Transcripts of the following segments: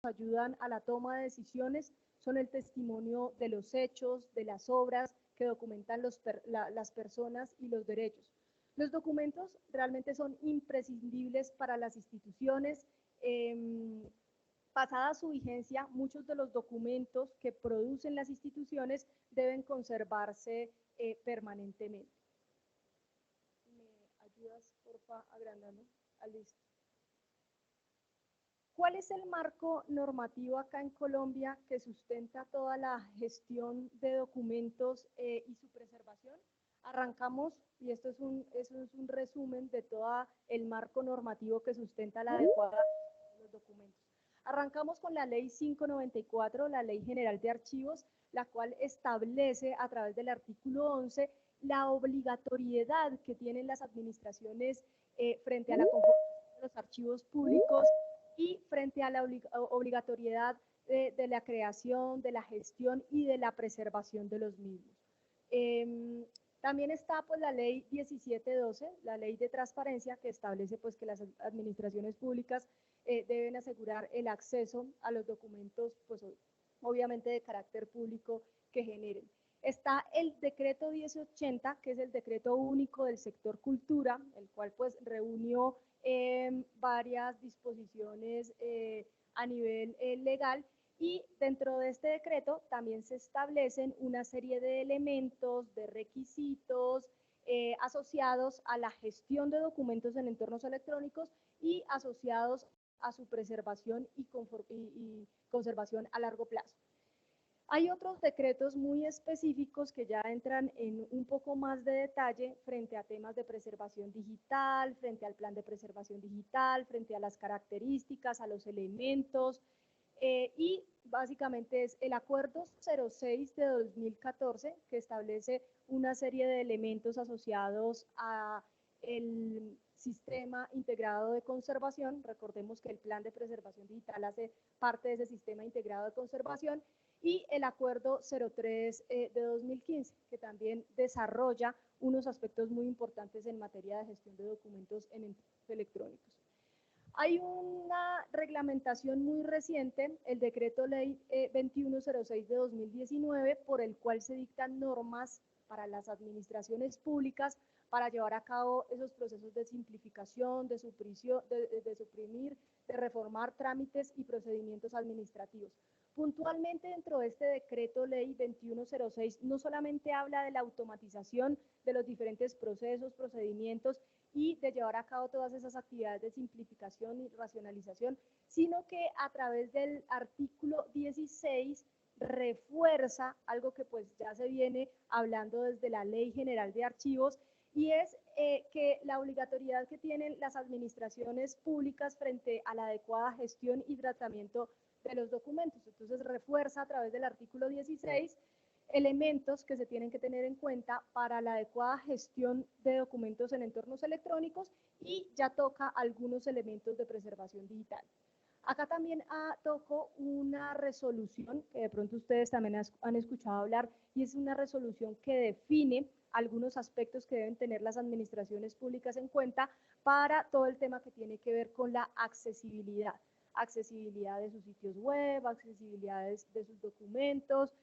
ayudan a la toma de decisiones son el testimonio de los hechos, de las obras que documentan las personas y los derechos. Los documentos realmente son imprescindibles para las instituciones. Pasada su vigencia, muchos de los documentos que producen las instituciones deben conservarse permanentemente. ¿Me ayudas, porfa, agrandando? Listo. ¿Cuál es el marco normativo acá en Colombia que sustenta toda la gestión de documentos y su preservación? Arrancamos, y esto es un resumen de todo el marco normativo que sustenta la adecuada de los documentos. Arrancamos con la Ley 594, la Ley General de Archivos, la cual establece a través del artículo 11 la obligatoriedad que tienen las administraciones frente a la conformación de los archivos públicos y frente a la obligatoriedad de la creación, de la gestión y de la preservación de los mismos. También está pues la ley 1712, la ley de transparencia, que establece pues que las administraciones públicas deben asegurar el acceso a los documentos, pues obviamente de carácter público que generen. Está el decreto 1080, que es el decreto único del sector cultura, el cual pues reunió varias disposiciones a nivel legal, y dentro de este decreto también se establecen una serie de elementos, de requisitos asociados a la gestión de documentos en entornos electrónicos y asociados a su preservación y conservación a largo plazo. Hay otros decretos muy específicos que ya entran en un poco más de detalle frente a temas de preservación digital, frente al plan de preservación digital, frente a las características, a los elementos, y básicamente es el Acuerdo 06 de 2014, que establece una serie de elementos asociados a el sistema integrado de conservación. Recordemos que el plan de preservación digital hace parte de ese sistema integrado de conservación, y el Acuerdo 03 de 2015, que también desarrolla unos aspectos muy importantes en materia de gestión de documentos en entornos electrónicos. Hay una reglamentación muy reciente, el Decreto Ley 2106 de 2019, por el cual se dictan normas para las administraciones públicas para llevar a cabo esos procesos de simplificación, de suprimir, de reformar trámites y procedimientos administrativos. Puntualmente, dentro de este decreto ley 2106 no solamente habla de la automatización de los diferentes procesos, procedimientos y de llevar a cabo todas esas actividades de simplificación y racionalización, sino que a través del artículo 16 refuerza algo que pues ya se viene hablando desde la Ley General de Archivos, y es que la obligatoriedad que tienen las administraciones públicas frente a la adecuada gestión y tratamiento de los documentos. Entonces refuerza a través del artículo 16 elementos que se tienen que tener en cuenta para la adecuada gestión de documentos en entornos electrónicos, y ya toca algunos elementos de preservación digital. Acá también toco una resolución que de pronto ustedes también han escuchado hablar, y es una resolución que define algunos aspectos que deben tener las administraciones públicas en cuenta para todo el tema que tiene que ver con la accesibilidad. Accesibilidad de sus sitios web, accesibilidad de sus documentos,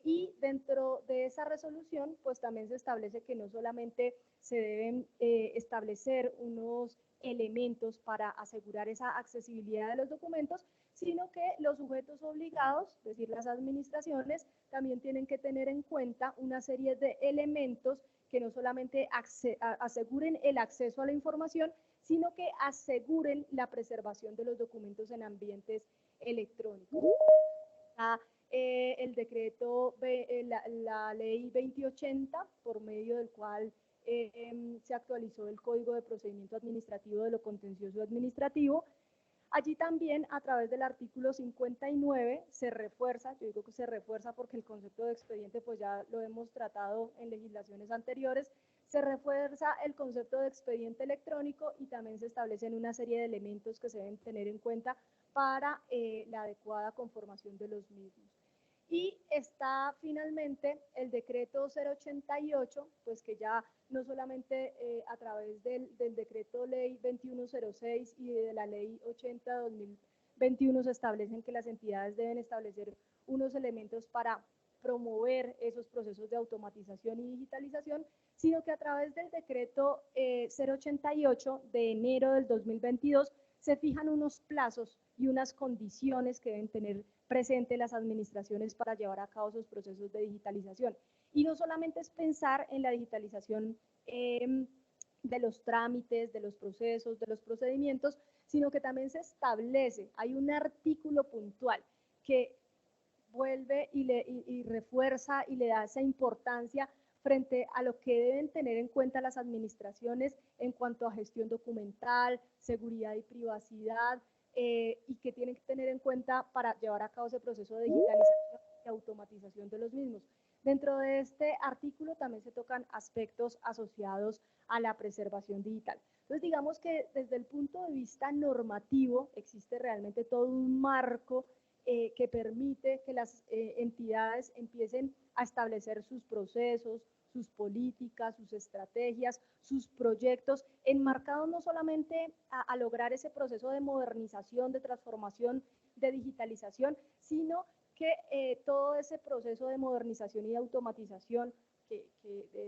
y dentro de esa resolución pues también se establece que no solamente se deben establecer unos elementos para asegurar esa accesibilidad de los documentos, sino que los sujetos obligados, es decir, las administraciones, también tienen que tener en cuenta una serie de elementos que no solamente aseguren el acceso a la información, sino que aseguren la preservación de los documentos en ambientes electrónicos. El decreto, la ley 2080, por medio del cual se actualizó el Código de Procedimiento Administrativo de lo Contencioso Administrativo. Allí también, a través del artículo 59, se refuerza, yo digo que se refuerza porque el concepto de expediente pues ya lo hemos tratado en legislaciones anteriores, se refuerza el concepto de expediente electrónico, y también se establecen una serie de elementos que se deben tener en cuenta para la adecuada conformación de los mismos. Y está finalmente el decreto 088, pues que ya no solamente a través del decreto ley 2106 y de la ley 80 21 se establecen que las entidades deben establecer unos elementos para promover esos procesos de automatización y digitalización, sino que a través del decreto 088 de enero del 2022 se fijan unos plazos y unas condiciones que deben tener presente las administraciones para llevar a cabo esos procesos de digitalización. Y no solamente es pensar en la digitalización de los trámites, de los procesos, de los procedimientos, sino que también se establece, hay un artículo puntual que vuelve y refuerza y le da esa importancia frente a lo que deben tener en cuenta las administraciones en cuanto a gestión documental, seguridad y privacidad, y que tienen que tener en cuenta para llevar a cabo ese proceso de digitalización y automatización de los mismos. Dentro de este artículo también se tocan aspectos asociados a la preservación digital. Entonces, digamos que desde el punto de vista normativo existe realmente todo un marco que permite que las entidades empiecen a establecer sus procesos, sus políticas, sus estrategias, sus proyectos, enmarcados no solamente a lograr ese proceso de modernización, de transformación, de digitalización, sino que todo ese proceso de modernización y de automatización que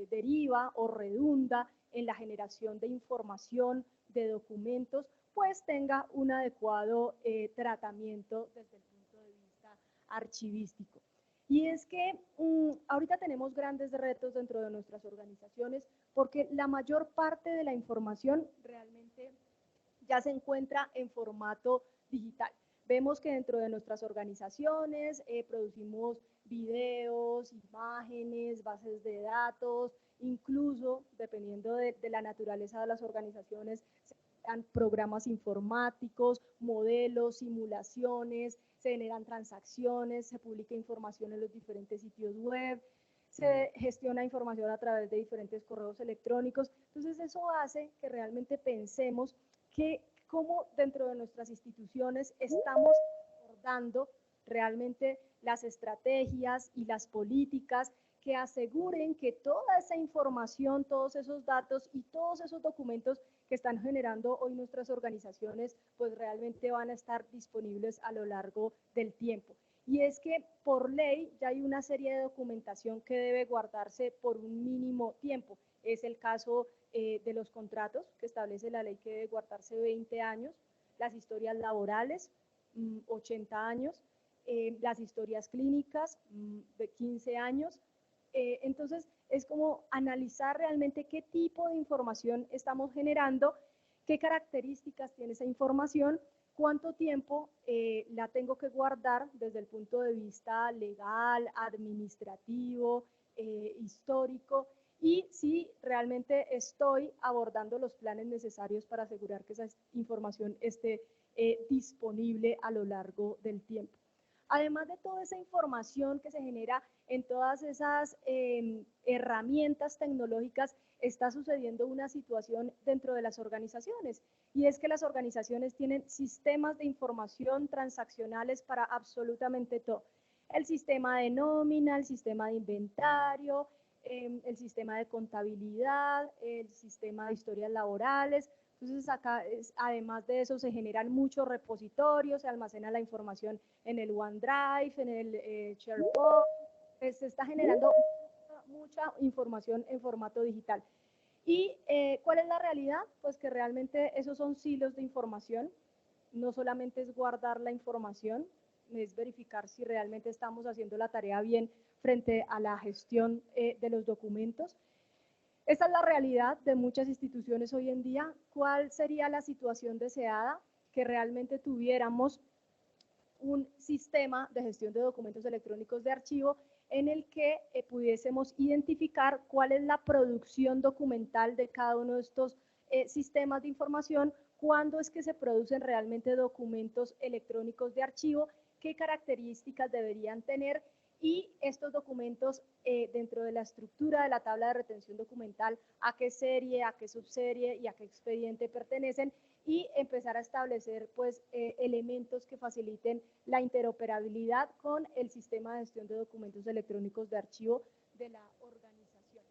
deriva o redunda en la generación de información, de documentos, pues tenga un adecuado tratamiento desde el punto de vista archivístico. Y es que ahorita tenemos grandes retos dentro de nuestras organizaciones porque la mayor parte de la información realmente ya se encuentra en formato digital. Vemos que dentro de nuestras organizaciones producimos videos, imágenes, bases de datos, incluso dependiendo de la naturaleza de las organizaciones, se generan programas informáticos, modelos, simulaciones, se generan transacciones, se publica información en los diferentes sitios web, se gestiona información a través de diferentes correos electrónicos. Entonces eso hace que realmente pensemos que cómo dentro de nuestras instituciones estamos abordando realmente las estrategias y las políticas que aseguren que toda esa información, todos esos datos y todos esos documentos que están generando hoy nuestras organizaciones, pues realmente van a estar disponibles a lo largo del tiempo. Y es que por ley ya hay una serie de documentación que debe guardarse por un mínimo tiempo. Es el caso de los contratos, que establece la ley que debe guardarse 20 años, las historias laborales, 80 años, las historias clínicas, de 15 años. Entonces, es como analizar realmente qué tipo de información estamos generando, qué características tiene esa información, cuánto tiempo la tengo que guardar desde el punto de vista legal, administrativo, histórico, y si realmente estoy abordando los planes necesarios para asegurar que esa información esté disponible a lo largo del tiempo. Además de toda esa información que se genera en todas esas herramientas tecnológicas, está sucediendo una situación dentro de las organizaciones, y es que las organizaciones tienen sistemas de información transaccionales para absolutamente todo. El sistema de nómina, el sistema de inventario, el sistema de contabilidad, el sistema de historias laborales. Entonces acá, además de eso, se generan muchos repositorios, se almacena la información en el OneDrive, en el SharePoint, pues se está generando mucha información en formato digital. ¿Y cuál es la realidad? Pues que realmente esos son silos de información, no solamente es guardar la información, es verificar si realmente estamos haciendo la tarea bien frente a la gestión de los documentos. Esta es la realidad de muchas instituciones hoy en día. ¿Cuál sería la situación deseada? Que realmente tuviéramos un sistema de gestión de documentos electrónicos de archivo en el que pudiésemos identificar cuál es la producción documental de cada uno de estos sistemas de información, cuándo es que se producen realmente documentos electrónicos de archivo, qué características deberían tener, y estos documentos dentro de la estructura de la tabla de retención documental, a qué serie, a qué subserie y a qué expediente pertenecen, y empezar a establecer pues elementos que faciliten la interoperabilidad con el sistema de gestión de documentos electrónicos de archivo de la organización.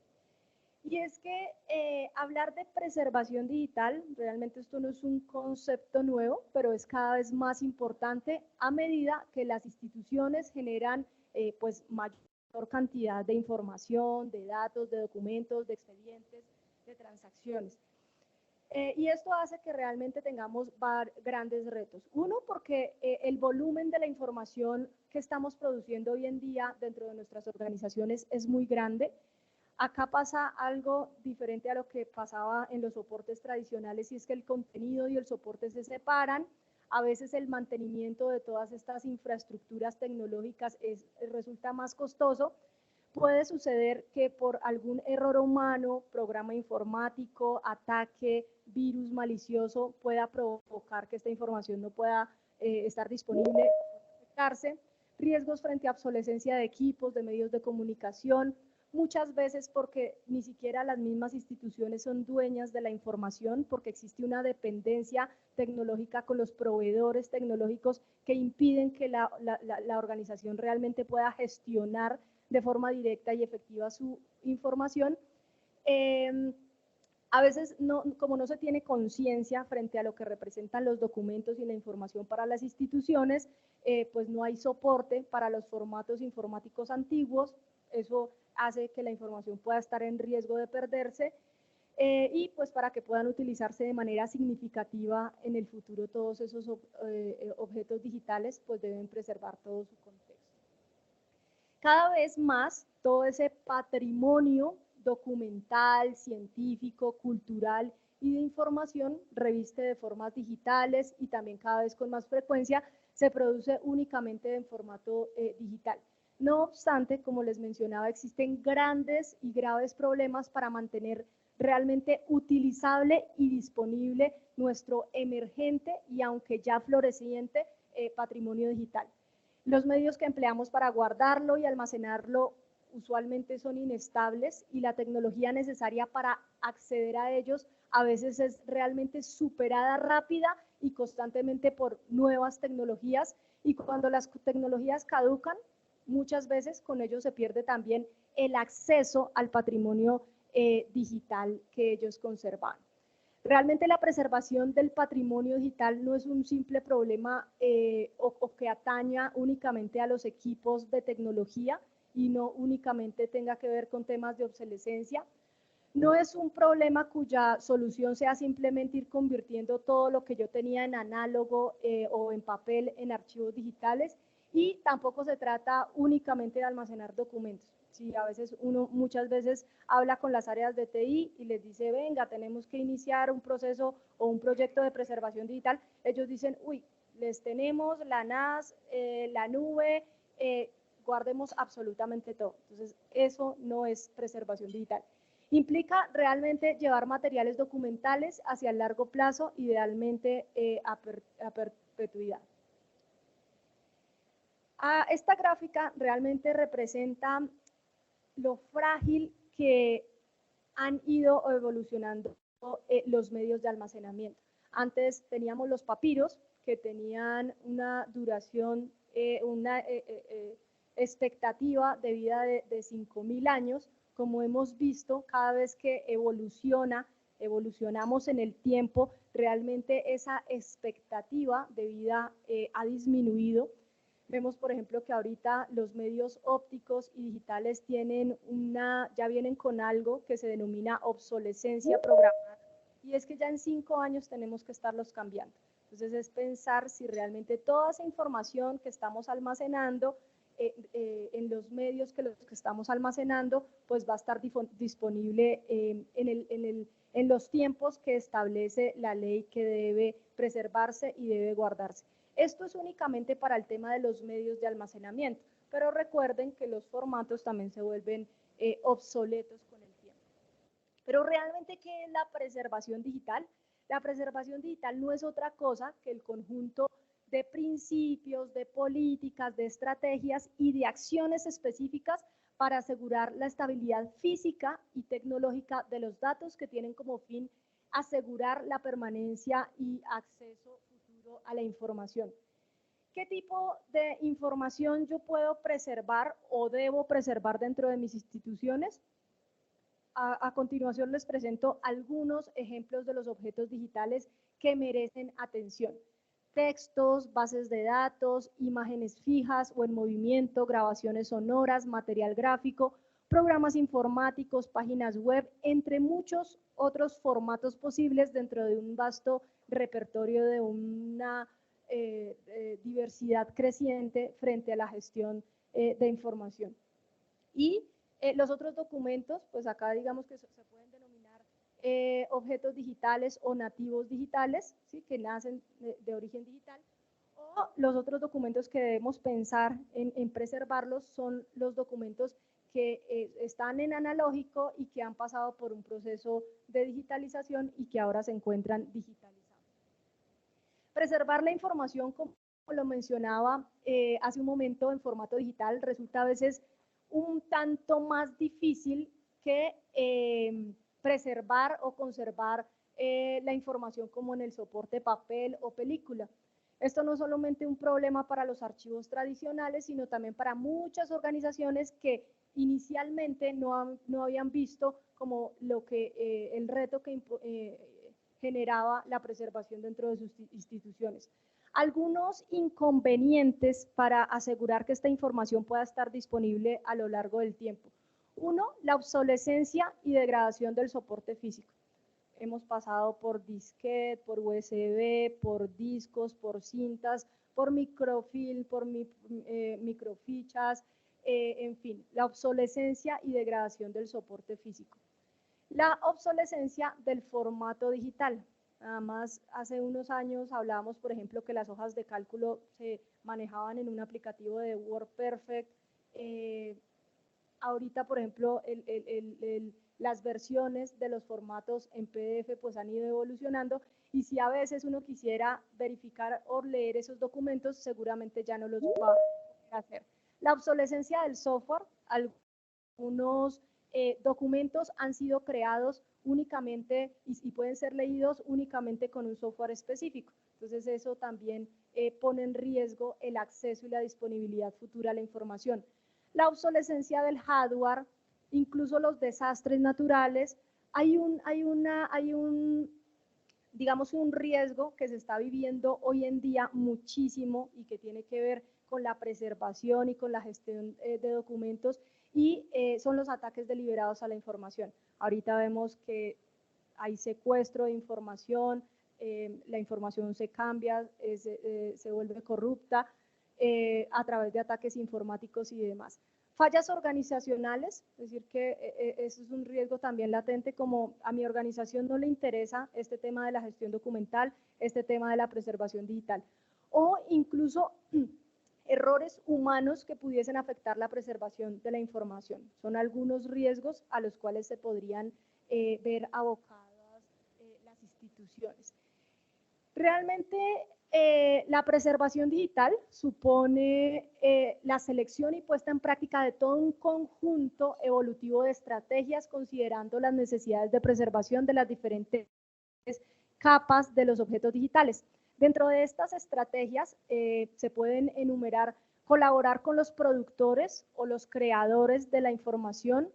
Y es que hablar de preservación digital, realmente esto no es un concepto nuevo, pero es cada vez más importante a medida que las instituciones generan pues mayor cantidad de información, de datos, de documentos, de expedientes, de transacciones. Y esto hace que realmente tengamos grandes retos. Uno, porque el volumen de la información que estamos produciendo hoy en día dentro de nuestras organizaciones es muy grande. Acá pasa algo diferente a lo que pasaba en los soportes tradicionales, y es que el contenido y el soporte se separan. A veces el mantenimiento de todas estas infraestructuras tecnológicas resulta más costoso. Puede suceder que por algún error humano, programa informático, ataque, virus malicioso, pueda provocar que esta información no pueda estar disponible, riesgos frente a obsolescencia de equipos, de medios de comunicación, muchas veces porque ni siquiera las mismas instituciones son dueñas de la información, porque existe una dependencia tecnológica con los proveedores tecnológicos que impiden que la organización realmente pueda gestionar de forma directa y efectiva su información. A veces, como no se tiene conciencia frente a lo que representan los documentos y la información para las instituciones, pues no hay soporte para los formatos informáticos antiguos. Eso hace que la información pueda estar en riesgo de perderse, y pues para que puedan utilizarse de manera significativa en el futuro todos esos objetos digitales, pues deben preservar todo su contexto. Cada vez más todo ese patrimonio documental, científico, cultural y de información reviste de formas digitales, y también cada vez con más frecuencia se produce únicamente en formato digital. No obstante, como les mencionaba, existen grandes y graves problemas para mantener realmente utilizable y disponible nuestro emergente y aunque ya floreciente patrimonio digital. Los medios que empleamos para guardarlo y almacenarlo usualmente son inestables, y la tecnología necesaria para acceder a ellos a veces es realmente superada rápida y constantemente por nuevas tecnologías, y cuando las tecnologías caducan, muchas veces con ello se pierde también el acceso al patrimonio digital que ellos conservan. Realmente la preservación del patrimonio digital no es un simple problema o que ataña únicamente a los equipos de tecnología y no únicamente tenga que ver con temas de obsolescencia. No es un problema cuya solución sea simplemente ir convirtiendo todo lo que yo tenía en análogo o en papel en archivos digitales, y tampoco se trata únicamente de almacenar documentos. Sí, a veces muchas veces habla con las áreas de TI y les dice, venga, tenemos que iniciar un proceso o un proyecto de preservación digital. Ellos dicen, uy, les tenemos la NAS, la nube, guardemos absolutamente todo. Entonces, eso no es preservación digital. Implica realmente llevar materiales documentales hacia el largo plazo, idealmente a perpetuidad. Esta gráfica realmente representa lo frágil que han ido evolucionando los medios de almacenamiento. Antes teníamos los papiros, que tenían una duración, una expectativa de vida de 5.000 años. Como hemos visto, cada vez que evolucionamos en el tiempo, realmente esa expectativa de vida ha disminuido. Vemos, por ejemplo, que ahorita los medios ópticos y digitales ya vienen con algo que se denomina obsolescencia programada, y es que ya en 5 años tenemos que estarlos cambiando. Entonces es pensar si realmente toda esa información que estamos almacenando en los medios que estamos almacenando, pues va a estar disponible en los tiempos que establece la ley que debe preservarse y debe guardarse. Esto es únicamente para el tema de los medios de almacenamiento, pero recuerden que los formatos también se vuelven obsoletos con el tiempo. Pero realmente, ¿qué es la preservación digital? La preservación digital no es otra cosa que el conjunto de principios, de políticas, de estrategias y de acciones específicas para asegurar la estabilidad física y tecnológica de los datos, que tienen como fin asegurar la permanencia y acceso futuro a la información. ¿Qué tipo de información yo puedo preservar o debo preservar dentro de mis instituciones? A continuación les presento algunos ejemplos de los objetos digitales que merecen atención. Textos, bases de datos, imágenes fijas o en movimiento, grabaciones sonoras, material gráfico, programas informáticos, páginas web, entre muchos otros formatos posibles dentro de un vasto repertorio de una diversidad creciente frente a la gestión de información. Y los otros documentos, pues acá digamos que se pueden denominar objetos digitales o nativos digitales, ¿sí? Que nacen de origen digital, o los otros documentos que debemos pensar en preservarlos son los documentos que están en analógico y que han pasado por un proceso de digitalización y que ahora se encuentran digitalizados. Preservar la información, como lo mencionaba hace un momento, en formato digital resulta a veces un tanto más difícil que preservar o conservar la información como en el soporte papel o película. Esto no es solamente un problema para los archivos tradicionales, sino también para muchas organizaciones que inicialmente no habían visto como el reto que generaba la preservación dentro de sus instituciones. Algunos inconvenientes para asegurar que esta información pueda estar disponible a lo largo del tiempo. Uno, la obsolescencia y degradación del soporte físico. Hemos pasado por disquete, por USB, por discos, por cintas, por microfilm, por microfichas, en fin, la obsolescencia y degradación del soporte físico. La obsolescencia del formato digital. Nada más hace unos años hablábamos, por ejemplo, que las hojas de cálculo se manejaban en un aplicativo de WordPerfect. Ahorita, por ejemplo, las versiones de los formatos en PDF pues han ido evolucionando, y si a veces uno quisiera verificar o leer esos documentos, seguramente ya no los va a poder hacer. La obsolescencia del software. Algunos documentos han sido creados únicamente y pueden ser leídos únicamente con un software específico. Entonces eso también pone en riesgo el acceso y la disponibilidad futura a la información. La obsolescencia del hardware, incluso los desastres naturales. Hay digamos, un riesgo que se está viviendo hoy en día muchísimo y que tiene que ver con la preservación y con la gestión de documentos, y son los ataques deliberados a la información. Ahorita vemos que hay secuestro de información, la información se cambia, se vuelve corrupta a través de ataques informáticos y demás. Fallas organizacionales, es decir, que eso es un riesgo también latente, como a mi organización no le interesa este tema de la gestión documental, este tema de la preservación digital, o incluso errores humanos que pudiesen afectar la preservación de la información. Son algunos riesgos a los cuales se podrían ver abocadas las instituciones. Realmente la preservación digital supone la selección y puesta en práctica de todo un conjunto evolutivo de estrategias, considerando las necesidades de preservación de las diferentes capas de los objetos digitales. Dentro de estas estrategias se pueden enumerar: colaborar con los productores o los creadores de la información,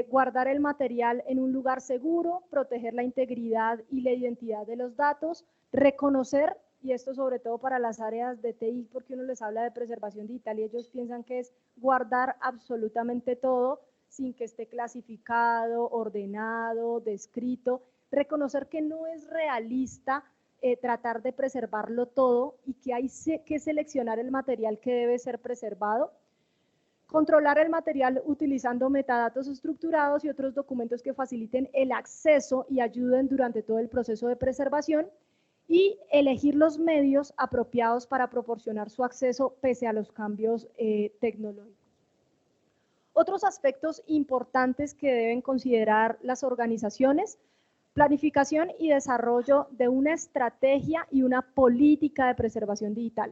guardar el material en un lugar seguro, proteger la integridad y la identidad de los datos, reconocer, y esto sobre todo para las áreas de TI, porque uno les habla de preservación digital y ellos piensan que es guardar absolutamente todo sin que esté clasificado, ordenado, descrito. Reconocer que no es realista tratar de preservarlo todo y que hay que seleccionar el material que debe ser preservado. Controlar el material utilizando metadatos estructurados y otros documentos que faciliten el acceso y ayuden durante todo el proceso de preservación, y elegir los medios apropiados para proporcionar su acceso pese a los cambios tecnológicos. Otros aspectos importantes que deben considerar las organizaciones: planificación y desarrollo de una estrategia y una política de preservación digital.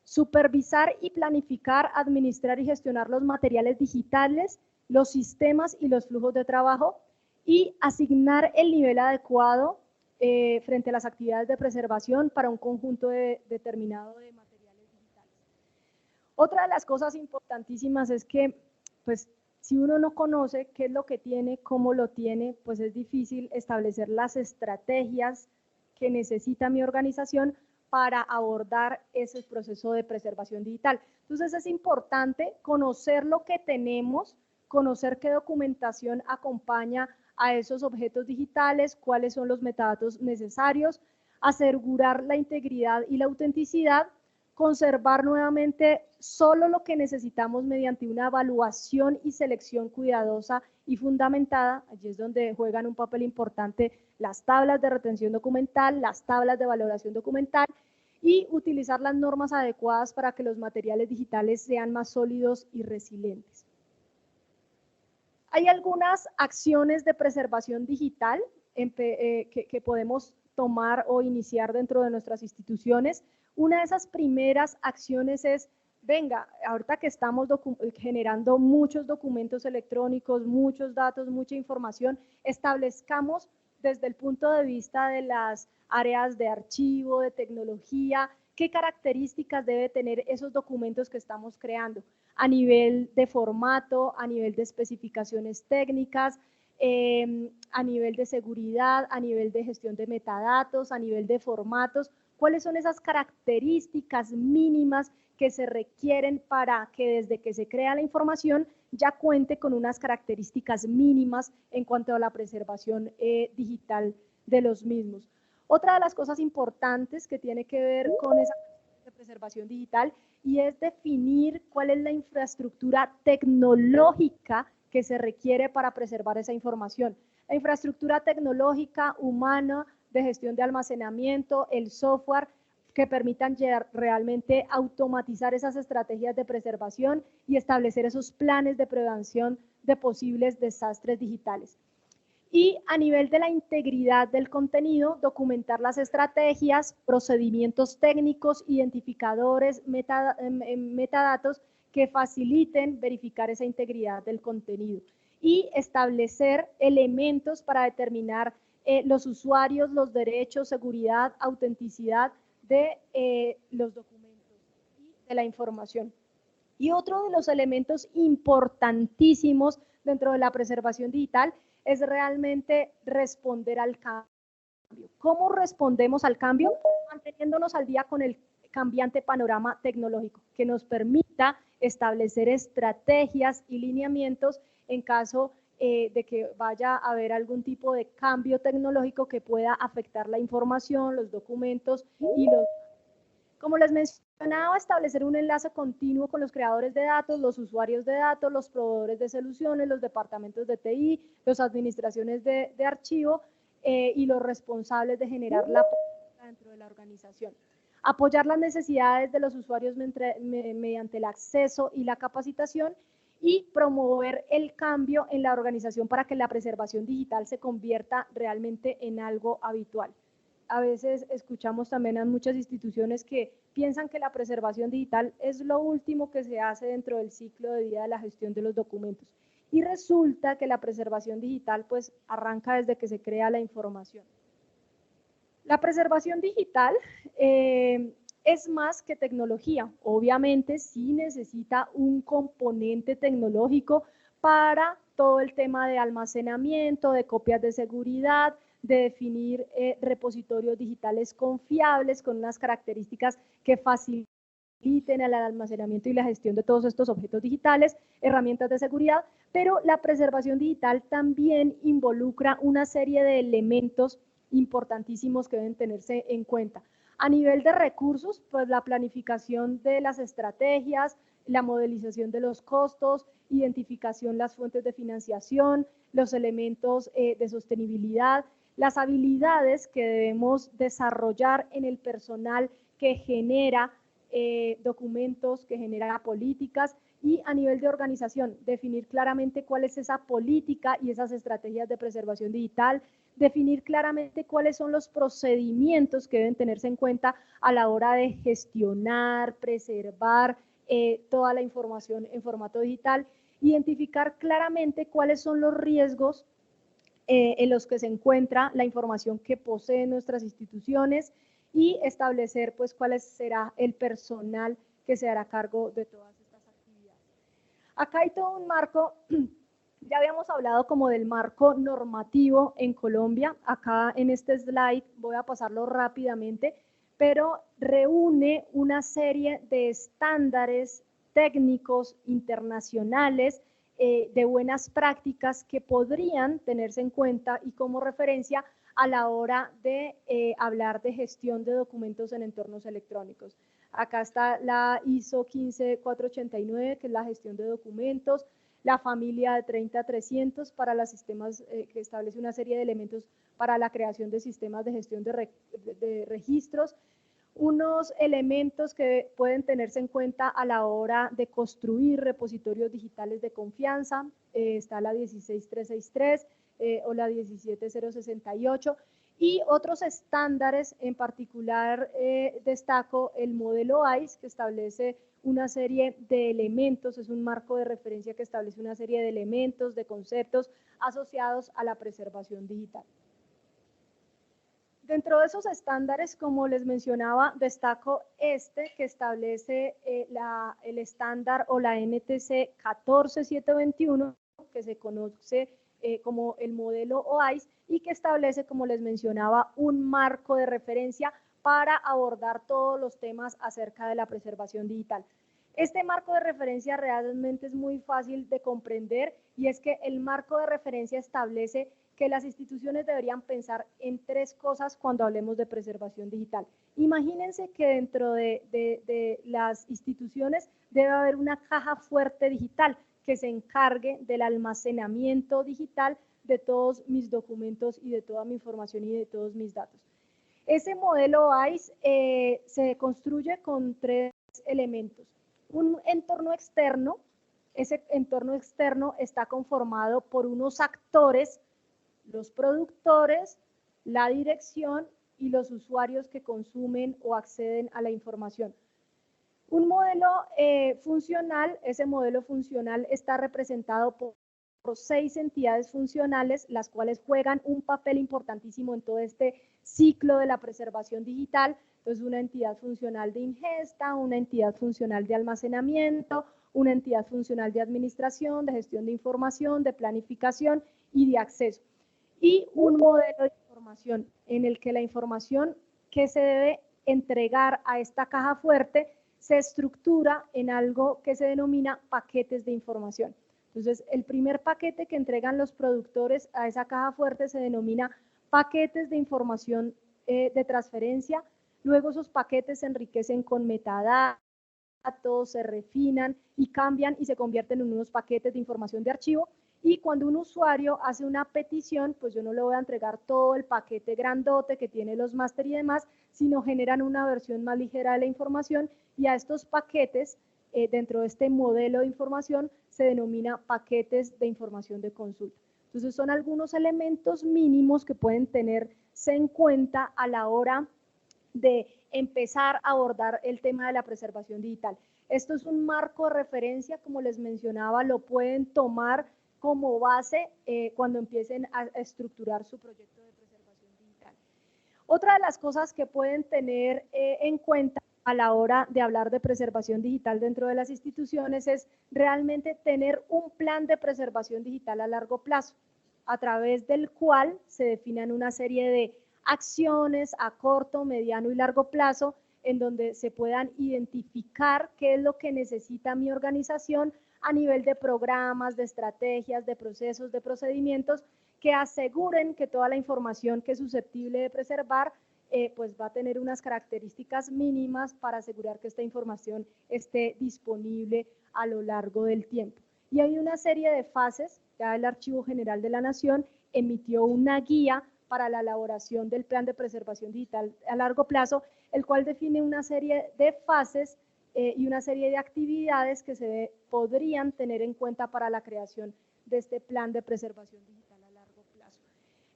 Supervisar y planificar, administrar y gestionar los materiales digitales, los sistemas y los flujos de trabajo, y asignar el nivel adecuado frente a las actividades de preservación para un conjunto determinado de materiales digitales. Otra de las cosas importantísimas es que, pues, Si uno no conoce qué es lo que tiene, cómo lo tiene, pues es difícil establecer las estrategias que necesita mi organización para abordar ese proceso de preservación digital. Entonces es importante conocer lo que tenemos, conocer qué documentación acompaña a esos objetos digitales, cuáles son los metadatos necesarios, asegurar la integridad y la autenticidad, conservar nuevamente solo lo que necesitamos mediante una evaluación y selección cuidadosa y fundamentada. Allí es donde juegan un papel importante las tablas de retención documental, las tablas de valoración documental, y utilizar las normas adecuadas para que los materiales digitales sean más sólidos y resilientes. Hay algunas acciones de preservación digital que podemos tomar o iniciar dentro de nuestras instituciones. Una de esas primeras acciones es, venga, ahorita que estamos generando muchos documentos electrónicos, muchos datos, mucha información, establezcamos desde el punto de vista de las áreas de archivo, de tecnología, qué características debe tener esos documentos que estamos creando a nivel de formato, a nivel de especificaciones técnicas, a nivel de seguridad, a nivel de gestión de metadatos, a nivel de formatos. ¿Cuáles son esas características mínimas que se requieren para que desde que se crea la información ya cuente con unas características mínimas en cuanto a la preservación digital de los mismos? Otra de las cosas importantes que tiene que ver con esa preservación digital y es definir cuál es la infraestructura tecnológica que se requiere para preservar esa información. La infraestructura tecnológica, humana, de gestión de almacenamiento, el software, que permitan realmente automatizar esas estrategias de preservación y establecer esos planes de prevención de posibles desastres digitales. Y a nivel de la integridad del contenido, documentar las estrategias, procedimientos técnicos, identificadores, metadatos que faciliten verificar esa integridad del contenido y establecer elementos para determinar los usuarios, los derechos, seguridad, autenticidad de los documentos y de la información. Y otro de los elementos importantísimos dentro de la preservación digital es realmente responder al cambio. ¿Cómo respondemos al cambio? Manteniéndonos al día con el cambiante panorama tecnológico, que nos permita establecer estrategias y lineamientos en caso de que vaya a haber algún tipo de cambio tecnológico que pueda afectar la información, los documentos y los... Como les mencionaba, establecer un enlace continuo con los creadores de datos, los usuarios de datos, los proveedores de soluciones, los departamentos de TI, las administraciones de archivo y los responsables de generar la política dentro de la organización. Apoyar las necesidades de los usuarios mediante el acceso y la capacitación y promover el cambio en la organización para que la preservación digital se convierta realmente en algo habitual. A veces escuchamos también a muchas instituciones que piensan que la preservación digital es lo último que se hace dentro del ciclo de vida de la gestión de los documentos. Y resulta que la preservación digital pues arranca desde que se crea la información. La preservación digital es más que tecnología. Obviamente sí necesita un componente tecnológico para todo el tema de almacenamiento, de copias de seguridad, de definir repositorios digitales confiables con unas características que faciliten el almacenamiento y la gestión de todos estos objetos digitales, herramientas de seguridad, pero la preservación digital también involucra una serie de elementos importantísimos que deben tenerse en cuenta. A nivel de recursos, pues la planificación de las estrategias, la modelización de los costos, identificación las fuentes de financiación, los elementos de sostenibilidad, las habilidades que debemos desarrollar en el personal que genera documentos, que genera políticas, y a nivel de organización, definir claramente cuál es esa política y esas estrategias de preservación digital, definir claramente cuáles son los procedimientos que deben tenerse en cuenta a la hora de gestionar, preservar toda la información en formato digital, identificar claramente cuáles son los riesgos en los que se encuentra la información que poseen nuestras instituciones y establecer pues cuál será el personal que se hará cargo de todas estas actividades. Acá hay todo un marco, ya habíamos hablado como del marco normativo en Colombia, acá en este slide voy a pasarlo rápidamente, pero reúne una serie de estándares técnicos internacionales de buenas prácticas que podrían tenerse en cuenta y como referencia a la hora de hablar de gestión de documentos en entornos electrónicos. Acá está la ISO 15489, que es la gestión de documentos, la familia de 30300 para los sistemas, que establece una serie de elementos para la creación de sistemas de gestión de registros, unos elementos que pueden tenerse en cuenta a la hora de construir repositorios digitales de confianza, está la 16363 o la 17068, y otros estándares, en particular destaco el modelo ICE, que establece una serie de elementos, es un marco de referencia que establece una serie de elementos, de conceptos asociados a la preservación digital. Dentro de esos estándares, como les mencionaba, destaco este que establece el estándar o la NTC 14721, que se conoce como el modelo OISE y que establece, como les mencionaba, un marco de referencia para abordar todos los temas acerca de la preservación digital. Este marco de referencia realmente es muy fácil de comprender y es que el marco de referencia establece que las instituciones deberían pensar en tres cosas cuando hablemos de preservación digital. Imagínense que dentro de las instituciones debe haber una caja fuerte digital que se encargue del almacenamiento digital de todos mis documentos y de toda mi información y de todos mis datos. Ese modelo ICE se construye con tres elementos. Un entorno externo, ese entorno externo está conformado por unos actores, los productores, la dirección y los usuarios que consumen o acceden a la información. Un modelo funcional, ese modelo funcional está representado por 6 entidades funcionales, las cuales juegan un papel importantísimo en todo este ciclo de la preservación digital. Entonces, una entidad funcional de ingesta, una entidad funcional de almacenamiento, una entidad funcional de administración, de gestión de información, de planificación y de acceso. Y un modelo de información en el que la información que se debe entregar a esta caja fuerte se estructura en algo que se denomina paquetes de información. Entonces, el primer paquete que entregan los productores a esa caja fuerte se denomina paquetes de información de transferencia. Luego esos paquetes se enriquecen con metadatos, se refinan y cambian y se convierten en unos paquetes de información de archivo. Y cuando un usuario hace una petición, pues yo no le voy a entregar todo el paquete grandote que tiene los máster y demás, sino generan una versión más ligera de la información y a estos paquetes, dentro de este modelo de información, se denomina paquetes de información de consulta. Entonces son algunos elementos mínimos que pueden tenerse en cuenta a la hora de empezar a abordar el tema de la preservación digital. Esto es un marco de referencia, como les mencionaba, lo pueden tomar como base cuando empiecen a estructurar su proyecto de preservación digital. Otra de las cosas que pueden tener en cuenta a la hora de hablar de preservación digital dentro de las instituciones es realmente tener un plan de preservación digital a largo plazo, a través del cual se definan una serie de acciones a corto, mediano y largo plazo, en donde se puedan identificar qué es lo que necesita mi organización a nivel de programas, de estrategias, de procesos, de procedimientos, que aseguren que toda la información que es susceptible de preservar pues va a tener unas características mínimas para asegurar que esta información esté disponible a lo largo del tiempo. Y hay una serie de fases, ya el Archivo General de la Nación emitió una guía para la elaboración del plan de preservación digital a largo plazo, el cual define una serie de fases y una serie de actividades que se podrían tener en cuenta para la creación de este plan de preservación digital a largo plazo,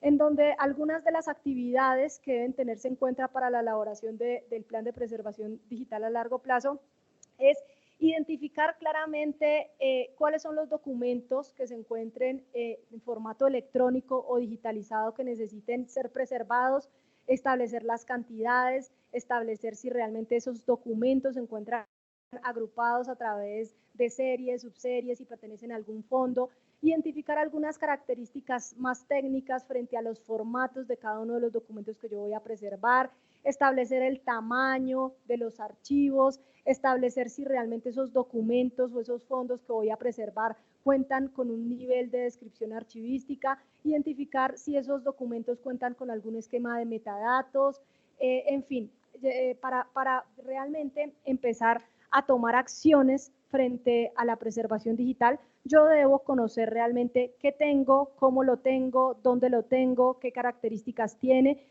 en donde algunas de las actividades que deben tenerse en cuenta para la elaboración del plan de preservación digital a largo plazo es identificar claramente cuáles son los documentos que se encuentren en formato electrónico o digitalizado que necesiten ser preservados, establecer las cantidades, establecer si realmente esos documentos se encuentran agrupados a través de series, subseries y pertenecen a algún fondo, identificar algunas características más técnicas frente a los formatos de cada uno de los documentos que yo voy a preservar, establecer el tamaño de los archivos, establecer si realmente esos documentos o esos fondos que voy a preservar cuentan con un nivel de descripción archivística, identificar si esos documentos cuentan con algún esquema de metadatos, en fin, para realmente empezar a tomar acciones frente a la preservación digital, yo debo conocer realmente qué tengo, cómo lo tengo, dónde lo tengo, qué características tiene,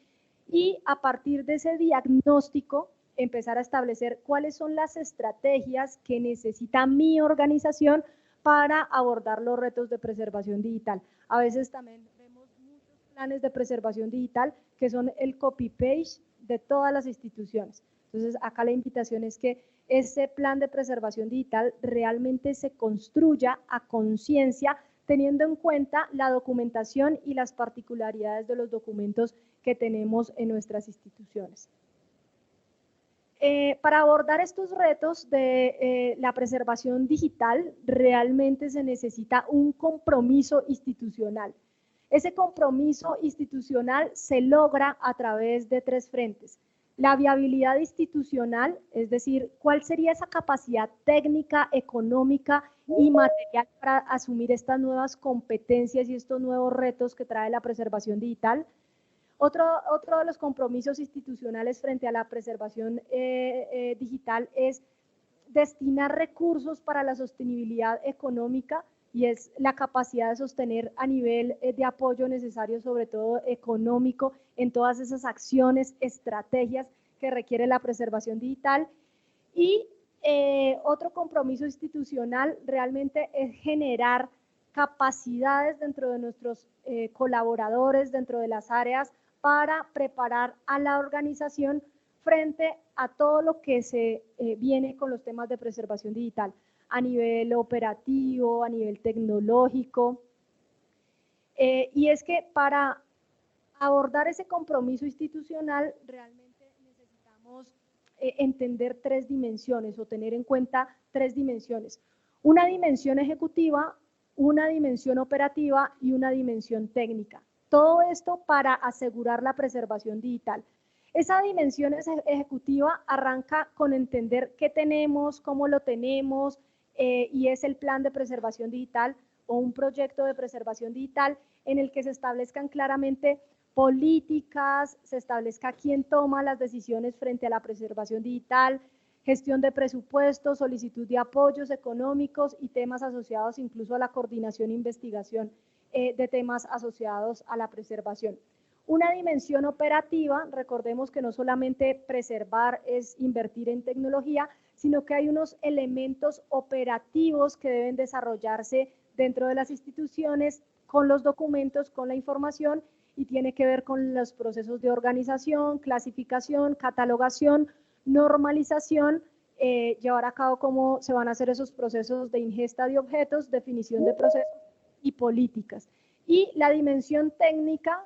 y a partir de ese diagnóstico empezar a establecer cuáles son las estrategias que necesita mi organización para abordar los retos de preservación digital. A veces también vemos muchos planes de preservación digital que son el copy-paste de todas las instituciones. Entonces, acá la invitación es que ese plan de preservación digital realmente se construya a conciencia, teniendo en cuenta la documentación y las particularidades de los documentos que tenemos en nuestras instituciones. Para abordar estos retos de la preservación digital, realmente se necesita un compromiso institucional. Ese compromiso institucional se logra a través de 3 frentes. La viabilidad institucional, es decir, cuál sería esa capacidad técnica, económica y material para asumir estas nuevas competencias y estos nuevos retos que trae la preservación digital. Otro de los compromisos institucionales frente a la preservación digital es destinar recursos para la sostenibilidad económica, y es la capacidad de sostener a nivel de apoyo necesario, sobre todo económico, en todas esas acciones, estrategias que requiere la preservación digital. Y otro compromiso institucional realmente es generar capacidades dentro de nuestros colaboradores, dentro de las áreas, para preparar a la organización frente a todo lo que se viene con los temas de preservación digital, a nivel operativo, a nivel tecnológico. Y es que para abordar ese compromiso institucional realmente necesitamos entender 3 dimensiones o tener en cuenta 3 dimensiones. Una dimensión ejecutiva, una dimensión operativa y una dimensión técnica. Todo esto para asegurar la preservación digital. Esa dimensión ejecutiva arranca con entender qué tenemos, cómo lo tenemos, y es el plan de preservación digital o un proyecto de preservación digital en el que se establezcan claramente políticas, se establezca quién toma las decisiones frente a la preservación digital, gestión de presupuestos, solicitud de apoyos económicos y temas asociados incluso a la coordinación e investigación de temas asociados a la preservación. Una dimensión operativa, recordemos que no solamente preservar es invertir en tecnología, sino que hay unos elementos operativos que deben desarrollarse dentro de las instituciones con los documentos, con la información, y tiene que ver con los procesos de organización, clasificación, catalogación, normalización, llevar a cabo cómo se van a hacer esos procesos de ingesta de objetos, definición de procesos y políticas. Y la dimensión técnica,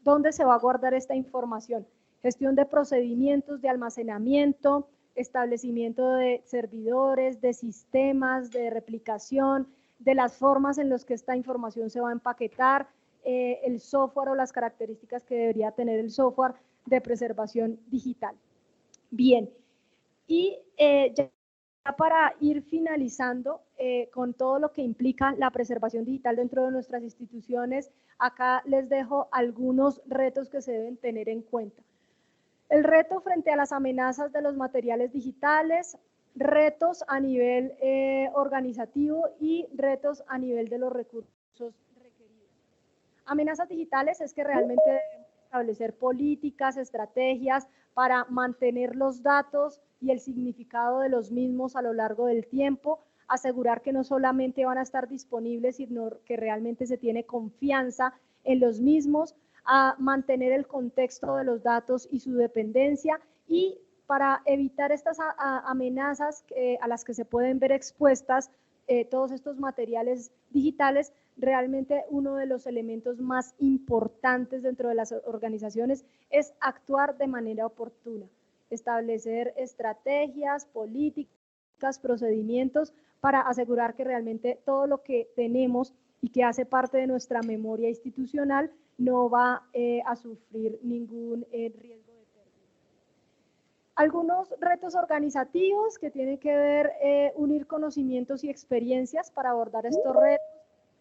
¿dónde se va a guardar esta información? Gestión de procedimientos de almacenamiento, establecimiento de servidores, de sistemas, de replicación, de las formas en las que esta información se va a empaquetar, el software o las características que debería tener el software de preservación digital. Bien, y ya para ir finalizando con todo lo que implica la preservación digital dentro de nuestras instituciones, acá les dejo algunos retos que se deben tener en cuenta. El reto frente a las amenazas de los materiales digitales, retos a nivel organizativo y retos a nivel de los recursos requeridos. Amenazas digitales es que realmente debemos establecer políticas, estrategias para mantener los datos y el significado de los mismos a lo largo del tiempo, asegurar que no solamente van a estar disponibles, sino que realmente se tiene confianza en los mismos, a mantener el contexto de los datos y su dependencia, y para evitar estas amenazas a las que se pueden ver expuestas todos estos materiales digitales, realmente uno de los elementos más importantes dentro de las organizaciones es actuar de manera oportuna, establecer estrategias, políticas, procedimientos, para asegurar que realmente todo lo que tenemos y que hace parte de nuestra memoria institucional no va a sufrir ningún riesgo de pérdida. Algunos retos organizativos que tienen que ver unir conocimientos y experiencias para abordar estos retos,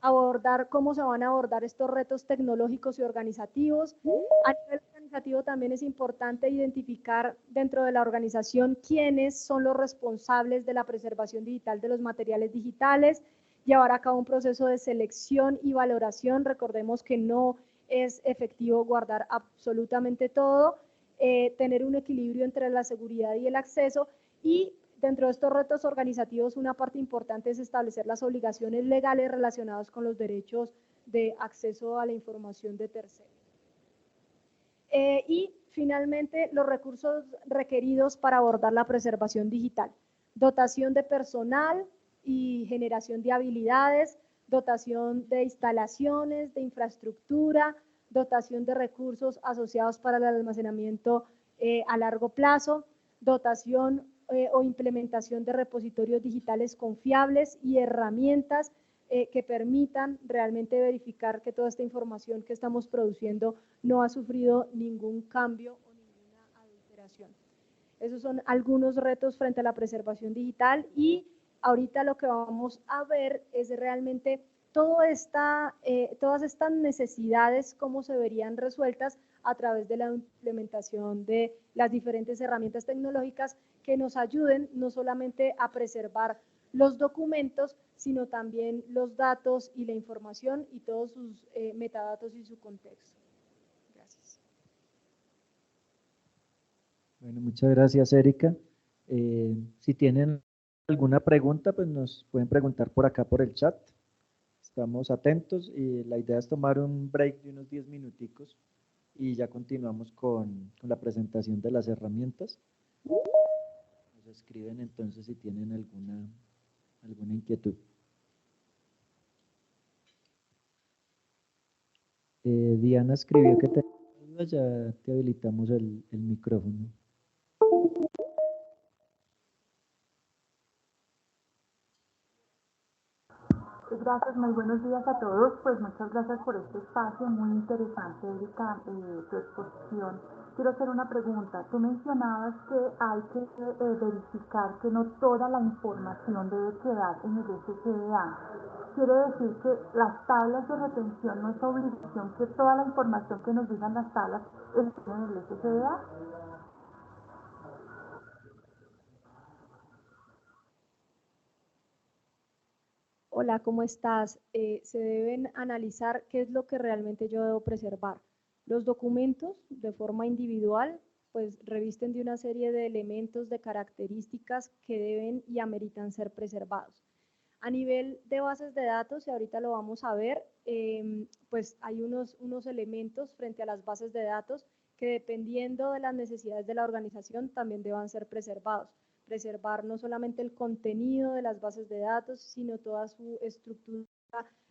abordar cómo se van a abordar estos retos tecnológicos y organizativos. A nivel organizativo también es importante identificar dentro de la organización quiénes son los responsables de la preservación digital de los materiales digitales, llevar a cabo un proceso de selección y valoración. Recordemos que no es efectivo guardar absolutamente todo, tener un equilibrio entre la seguridad y el acceso, y dentro de estos retos organizativos una parte importante es establecer las obligaciones legales relacionadas con los derechos de acceso a la información de terceros. Y finalmente, los recursos requeridos para abordar la preservación digital. Dotación de personal y generación de habilidades, dotación de instalaciones, de infraestructura, dotación de recursos asociados para el almacenamiento a largo plazo, dotación o implementación de repositorios digitales confiables y herramientas que permitan realmente verificar que toda esta información que estamos produciendo no ha sufrido ningún cambio o ninguna adulteración. Esos son algunos retos frente a la preservación digital, y ahorita lo que vamos a ver es realmente todas estas necesidades, cómo se verían resueltas a través de la implementación de las diferentes herramientas tecnológicas que nos ayuden no solamente a preservar los documentos, sino también los datos y la información y todos sus metadatos y su contexto. Gracias. Bueno, muchas gracias, Erika. Si tienen alguna pregunta, pues nos pueden preguntar por acá por el chat. Estamos atentos y la idea es tomar un break de unos 10 minuticos y ya continuamos con la presentación de las herramientas. Nos escriben entonces si tienen alguna inquietud. Diana escribió que ya te habilitamos el micrófono. Gracias, muy buenos días a todos. Pues muchas gracias por este espacio, muy interesante, Erika, tu exposición. Quiero hacer una pregunta. Tú mencionabas que hay que verificar que no toda la información debe quedar en el SCDA. Quiere decir que las tablas de retención no es obligación que toda la información que nos digan las tablas esté en el SCDA. Hola, ¿cómo estás? Se deben analizar qué es lo que realmente yo debo preservar. Los documentos, de forma individual, pues revisten de una serie de elementos, de características que deben y ameritan ser preservados. A nivel de bases de datos, y ahorita lo vamos a ver, pues hay unos elementos frente a las bases de datos que, dependiendo de las necesidades de la organización, también deban ser preservados. Preservar no solamente el contenido de las bases de datos, sino toda su estructura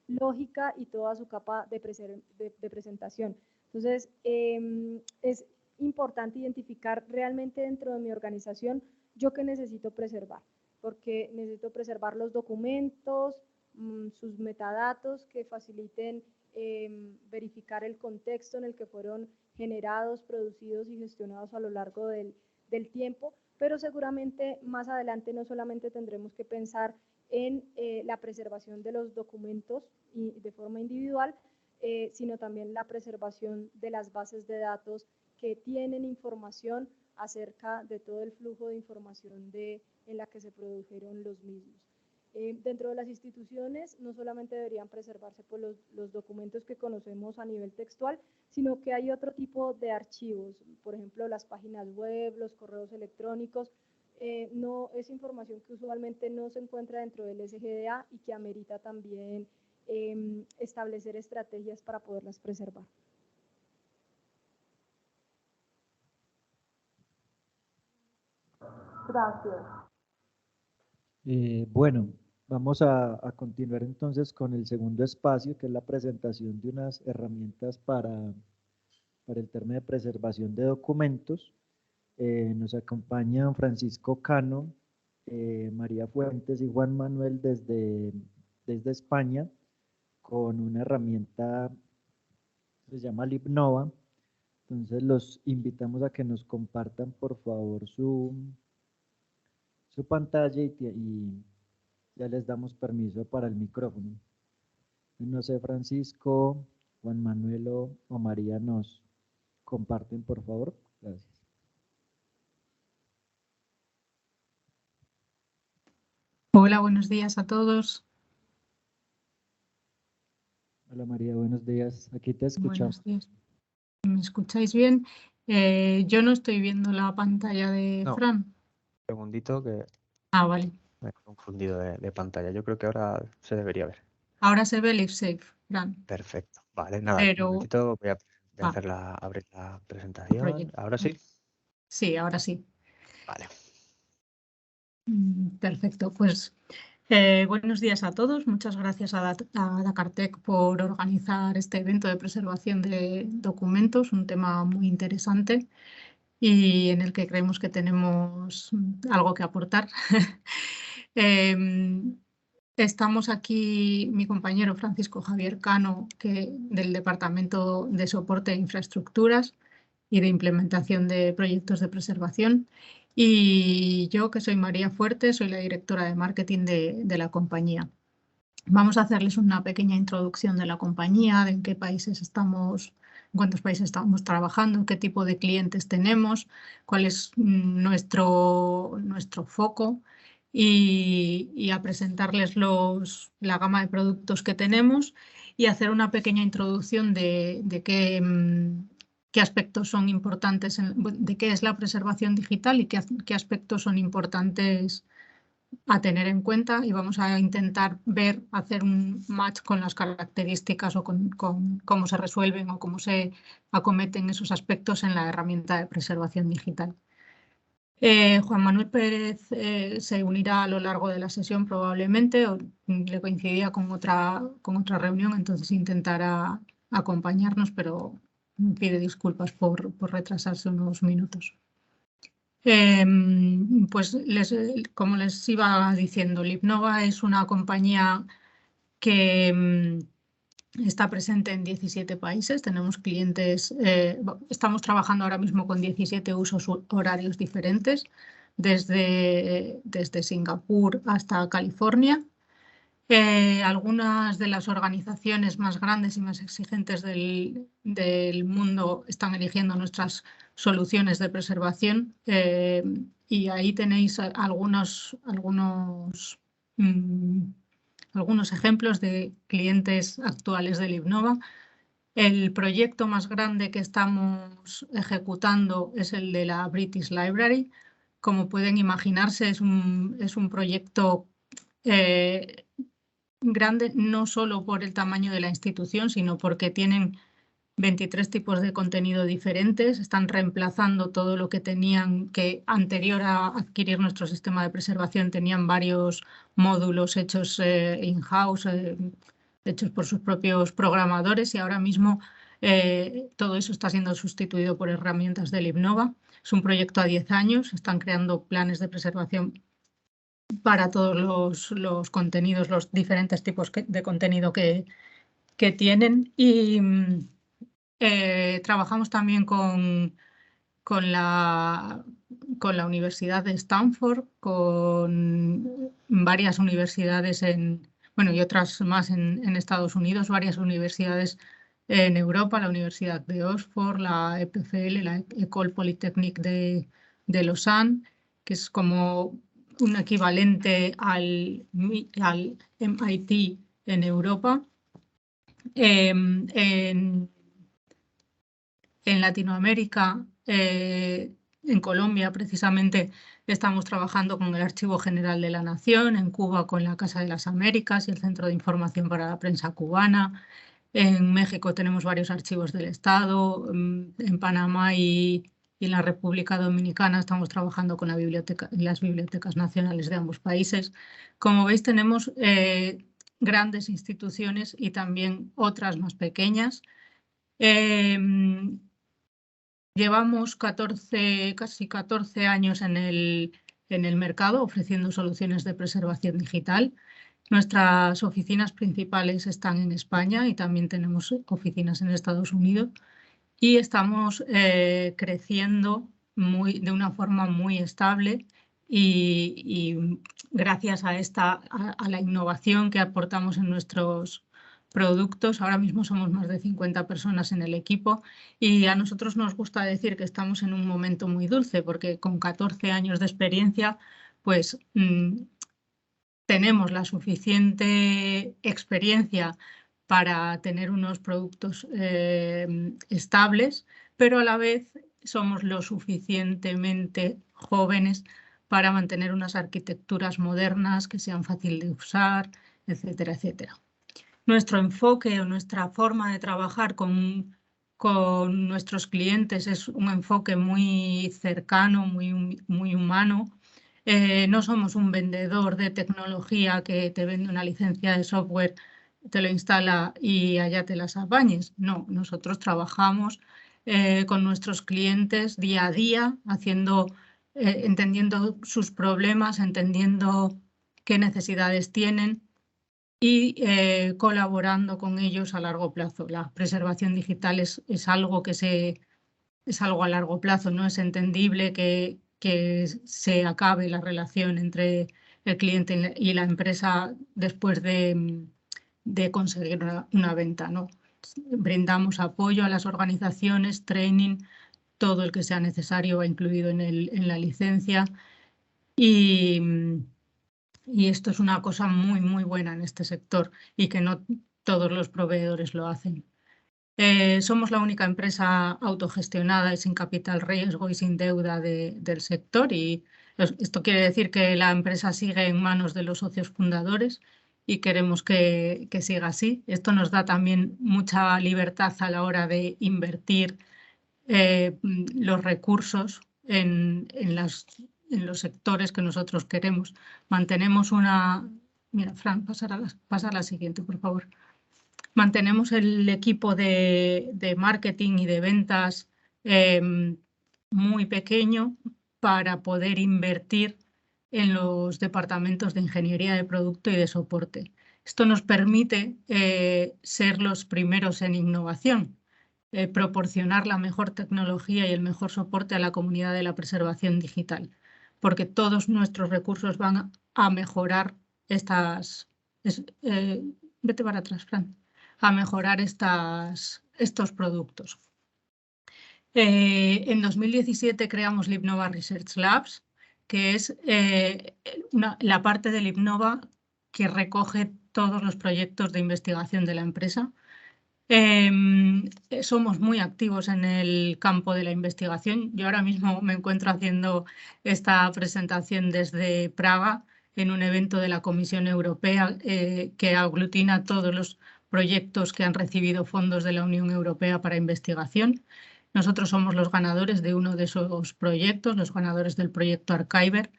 lógica y toda su capa de presentación. Entonces, es importante identificar realmente dentro de mi organización yo qué necesito preservar, porque necesito preservar los documentos, sus metadatos que faciliten verificar el contexto en el que fueron generados, producidos y gestionados a lo largo del tiempo, pero seguramente más adelante no solamente tendremos que pensar en la preservación de los documentos de forma individual, sino también la preservación de las bases de datos que tienen información acerca de todo el flujo de información en la que se produjeron los mismos. Dentro de las instituciones no solamente deberían preservarse pues, los documentos que conocemos a nivel textual, sino que hay otro tipo de archivos, por ejemplo, las páginas web, los correos electrónicos. No es información que usualmente no se encuentra dentro del SGDA y que amerita también establecer estrategias para poderlas preservar. Gracias. Bueno, vamos a continuar entonces con el segundo espacio, que es la presentación de unas herramientas para el tema de preservación de documentos. Nos acompaña Francisco Cano, María Fuentes y Juan Manuel desde España con una herramienta que se llama LibNova. Entonces los invitamos a que nos compartan por favor su pantalla y ya les damos permiso para el micrófono. No sé, Francisco, Juan Manuel o María nos comparten, por favor. Gracias. Hola, buenos días a todos. Hola María, buenos días. Aquí te escuchamos. Buenos días. ¿Me escucháis bien? Yo no estoy viendo la pantalla de Fran. Un segundito que Ah, vale. me he confundido de pantalla. Yo creo que ahora se debería ver. Ahora se ve LiveSafe, Fran. Perfecto. Vale, nada, Pero... un momentito voy a abrir la presentación. Proyecto. ¿Ahora sí? Sí, ahora sí. Vale. Perfecto, pues buenos días a todos. Muchas gracias a DakarTech por organizar este evento de preservación de documentos, un tema muy interesante y en el que creemos que tenemos algo que aportar. Estamos aquí, mi compañero Francisco Javier Cano, del Departamento de Soporte de Infraestructuras y de Implementación de Proyectos de Preservación, y yo, que soy María Fuerte, soy la directora de marketing de la compañía. Vamos a hacerles una pequeña introducción de la compañía, de en qué países estamos, en cuántos países estamos trabajando, qué tipo de clientes tenemos, cuál es nuestro foco y a presentarles la gama de productos que tenemos y hacer una pequeña introducción de qué aspectos son importantes, de qué es la preservación digital y qué aspectos son importantes a tener en cuenta, y vamos a intentar hacer un match con las características o con cómo se resuelven o cómo se acometen esos aspectos en la herramienta de preservación digital. Juan Manuel Pérez se unirá a lo largo de la sesión probablemente, o le coincidía con otra reunión, entonces intentará acompañarnos, pero pide disculpas por retrasarse unos minutos. Pues como les iba diciendo, LibNova es una compañía que está presente en 17 países. Tenemos clientes, estamos trabajando ahora mismo con 17 usos horarios diferentes, desde Singapur hasta California. Algunas de las organizaciones más grandes y más exigentes del mundo están eligiendo nuestras soluciones de preservación, y ahí tenéis algunos ejemplos de clientes actuales de LibNova. El proyecto más grande que estamos ejecutando es el de la British Library. Como pueden imaginarse, es un proyecto grande no solo por el tamaño de la institución, sino porque tienen 23 tipos de contenido diferentes, están reemplazando todo lo que tenían, que anterior a adquirir nuestro sistema de preservación tenían varios módulos hechos in-house, hechos por sus propios programadores, y ahora mismo todo eso está siendo sustituido por herramientas de LibNova. Es un proyecto a 10 años, están creando planes de preservación para todos los contenidos, los diferentes tipos de contenido que tienen, y trabajamos también con la Universidad de Stanford, con varias universidades y otras más en Estados Unidos, varias universidades en Europa, la Universidad de Oxford, la EPFL, la École Polytechnique de Lausanne, que es como un equivalente al MIT en Europa. En Latinoamérica, en Colombia precisamente, estamos trabajando con el Archivo General de la Nación, en Cuba con la Casa de las Américas y el Centro de Información para la Prensa Cubana. En México tenemos varios archivos del Estado. En Panamá y en la República Dominicana estamos trabajando con las bibliotecas nacionales de ambos países. Como veis, tenemos grandes instituciones y también otras más pequeñas. Llevamos casi 14 años en en el mercado ofreciendo soluciones de preservación digital. Nuestras oficinas principales están en España y también tenemos oficinas en Estados Unidos y estamos creciendo de una forma muy estable y gracias a la innovación que aportamos en nuestros productos. Ahora mismo somos más de 50 personas en el equipo y a nosotros nos gusta decir que estamos en un momento muy dulce porque con 14 años de experiencia pues tenemos la suficiente experiencia para tener unos productos estables, pero a la vez somos lo suficientemente jóvenes para mantener unas arquitecturas modernas que sean fáciles de usar, etcétera, etcétera. Nuestro enfoque o nuestra forma de trabajar con nuestros clientes es un enfoque muy cercano, muy humano. No somos un vendedor de tecnología que te vende una licencia de software, te lo instala y allá te las apañes. No, nosotros trabajamos con nuestros clientes día a día, entendiendo sus problemas, entendiendo qué necesidades tienen y colaborando con ellos a largo plazo. La preservación digital es algo es algo a largo plazo, no es entendible que se acabe la relación entre el cliente y la empresa después de conseguir una venta, ¿no? Brindamos apoyo a las organizaciones, training, todo el que sea necesario va incluido en la licencia y esto es una cosa muy buena en este sector y que no todos los proveedores lo hacen. Somos la única empresa autogestionada y sin capital riesgo y sin deuda del sector y esto quiere decir que la empresa sigue en manos de los socios fundadores y queremos que siga así. Esto nos da también mucha libertad a la hora de invertir los recursos en los sectores que nosotros queremos. Mantenemos una... Mira, Fran, pasa a la siguiente, por favor. Mantenemos el equipo de marketing y de ventas muy pequeño para poder invertir en los departamentos de ingeniería de producto y de soporte. Esto nos permite ser los primeros en innovación, proporcionar la mejor tecnología y el mejor soporte a la comunidad de la preservación digital, porque todos nuestros recursos van a mejorar vete para atrás, Fran. A mejorar estos productos. En 2017 creamos Libnova Research Labs, que es la parte de Libnova que recoge todos los proyectos de investigación de la empresa. Somos muy activos en el campo de la investigación. Yo ahora mismo me encuentro haciendo esta presentación desde Praga en un evento de la Comisión Europea que aglutina todos los proyectos que han recibido fondos de la Unión Europea para investigación. Nosotros somos los ganadores de uno de esos proyectos, los ganadores del proyecto Archiver,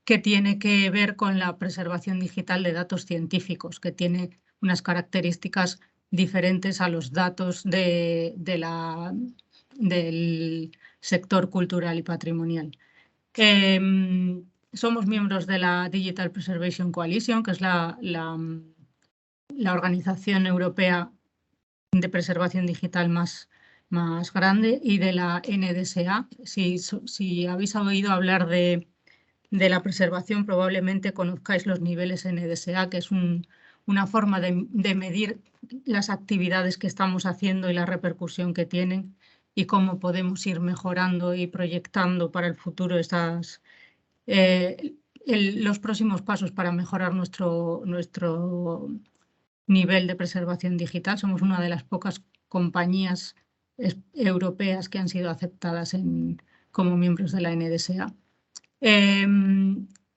que tiene que ver con la preservación digital de datos científicos, que tiene unas características diferentes a los datos del sector cultural y patrimonial. Somos miembros de la Digital Preservation Coalition, que es la organización europea de preservación digital más grande, y de la NDSA. Si habéis oído hablar de la preservación, probablemente conozcáis los niveles NDSA, que es una forma de medir las actividades que estamos haciendo y la repercusión que tienen y cómo podemos ir mejorando y proyectando para el futuro los próximos pasos para mejorar nuestro nivel de preservación digital. Somos una de las pocas compañías europeas que han sido aceptadas como miembros de la NDSA.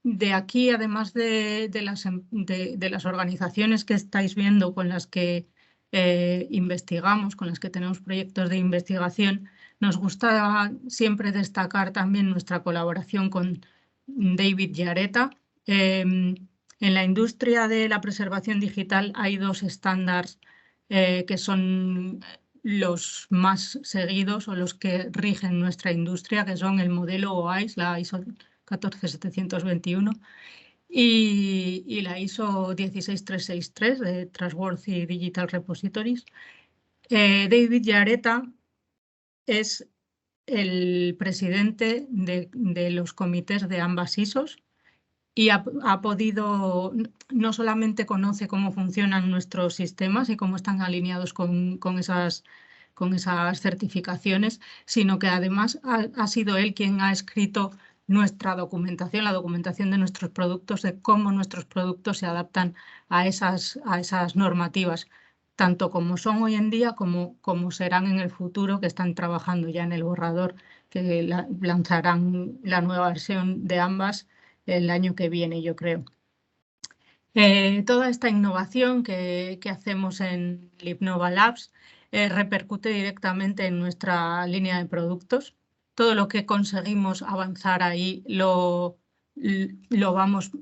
De aquí, además de las organizaciones que estáis viendo con las que investigamos, con las que tenemos proyectos de investigación, nos gusta siempre destacar también nuestra colaboración con David Yareta. En la industria de la preservación digital hay dos estándares que son los más seguidos o los que rigen nuestra industria, que son el modelo OISE, la ISO 14721 y la ISO 16363 de Trustworthy Digital Repositories. David Yareta es el presidente de los comités de ambas ISOs y ha podido, no solamente conoce cómo funcionan nuestros sistemas y cómo están alineados con esas certificaciones, sino que además ha sido él quien ha escrito nuestra documentación, la documentación de nuestros productos, de cómo nuestros productos se adaptan a esas normativas, tanto como son hoy en día como serán en el futuro, que están trabajando ya en el borrador, que lanzarán la nueva versión de ambas el año que viene, yo creo. Toda esta innovación que hacemos en Libnova Labs repercute directamente en nuestra línea de productos. Todo lo que conseguimos avanzar ahí lo vamos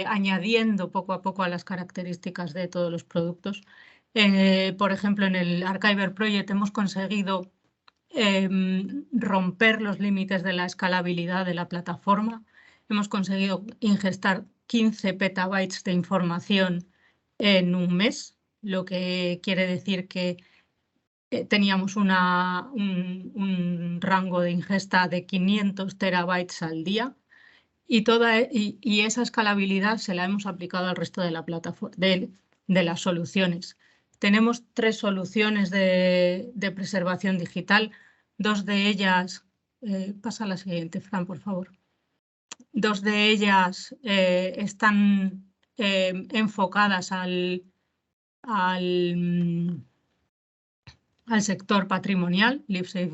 añadiendo poco a poco a las características de todos los productos. Por ejemplo, en el Archiver Project hemos conseguido romper los límites de la escalabilidad de la plataforma. Hemos conseguido ingestar 15 petabytes de información en un mes, lo que quiere decir que teníamos un rango de ingesta de 500 terabytes al día y esa escalabilidad se la hemos aplicado al resto de la plataforma, de las soluciones. Tenemos 3 soluciones de preservación digital, 2 de ellas, pasa a la siguiente, Fran, por favor. 2 de ellas están enfocadas al sector patrimonial, LiveSafe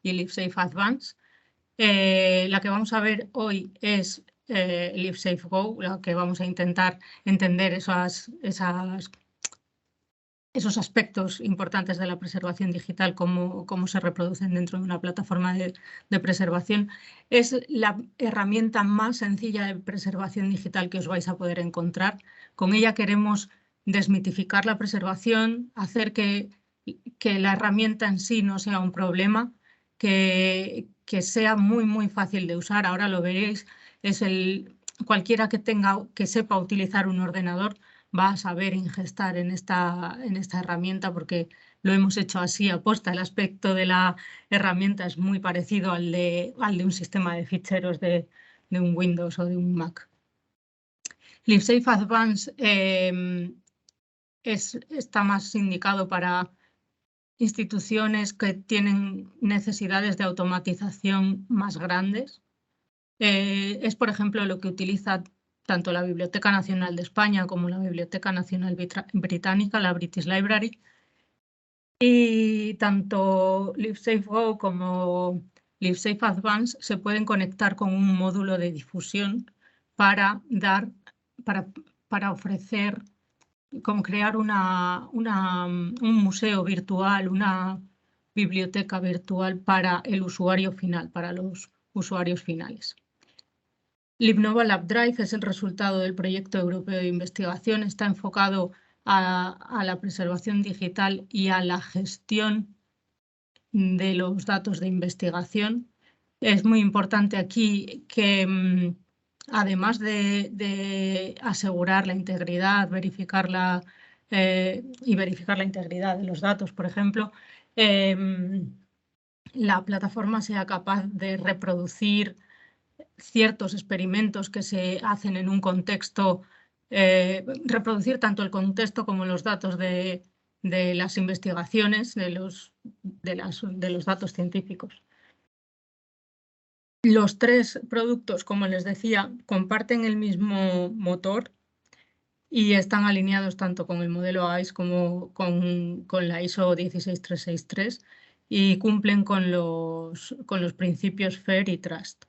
y LiveSafe Advance. La que vamos a ver hoy es LiveSafe Go, la que vamos a intentar entender esos aspectos importantes de la preservación digital, cómo se reproducen dentro de una plataforma de preservación. Es la herramienta más sencilla de preservación digital que os vais a poder encontrar. Con ella queremos desmitificar la preservación, hacer que la herramienta en sí no sea un problema, que sea muy, muy fácil de usar. Ahora lo veréis, cualquiera que sepa utilizar un ordenador va a saber ingestar en esta herramienta porque lo hemos hecho así aposta. El aspecto de la herramienta es muy parecido al de un sistema de ficheros de un Windows o de un Mac. LiveSafe Advance está más indicado para instituciones que tienen necesidades de automatización más grandes. Es, por ejemplo, lo que utiliza tanto la Biblioteca Nacional de España como la Biblioteca Nacional Británica, la British Library. Y tanto LiveSafe Go como LiveSafe Advance se pueden conectar con un módulo de difusión para ofrecer, como crear un museo virtual, una biblioteca virtual para el usuario final, para los usuarios finales. Libnova LabDrive es el resultado del proyecto europeo de investigación. Está enfocado a la preservación digital y a la gestión de los datos de investigación. Es muy importante aquí que, además de asegurar la integridad, verificar la integridad de los datos, por ejemplo, la plataforma sea capaz de reproducir ciertos experimentos que se hacen en un contexto, reproducir tanto el contexto como los datos de las investigaciones, de los datos científicos. Los 3 productos, como les decía, comparten el mismo motor y están alineados tanto con el modelo AIS como con la ISO 16363 y cumplen con los principios FAIR y Trust.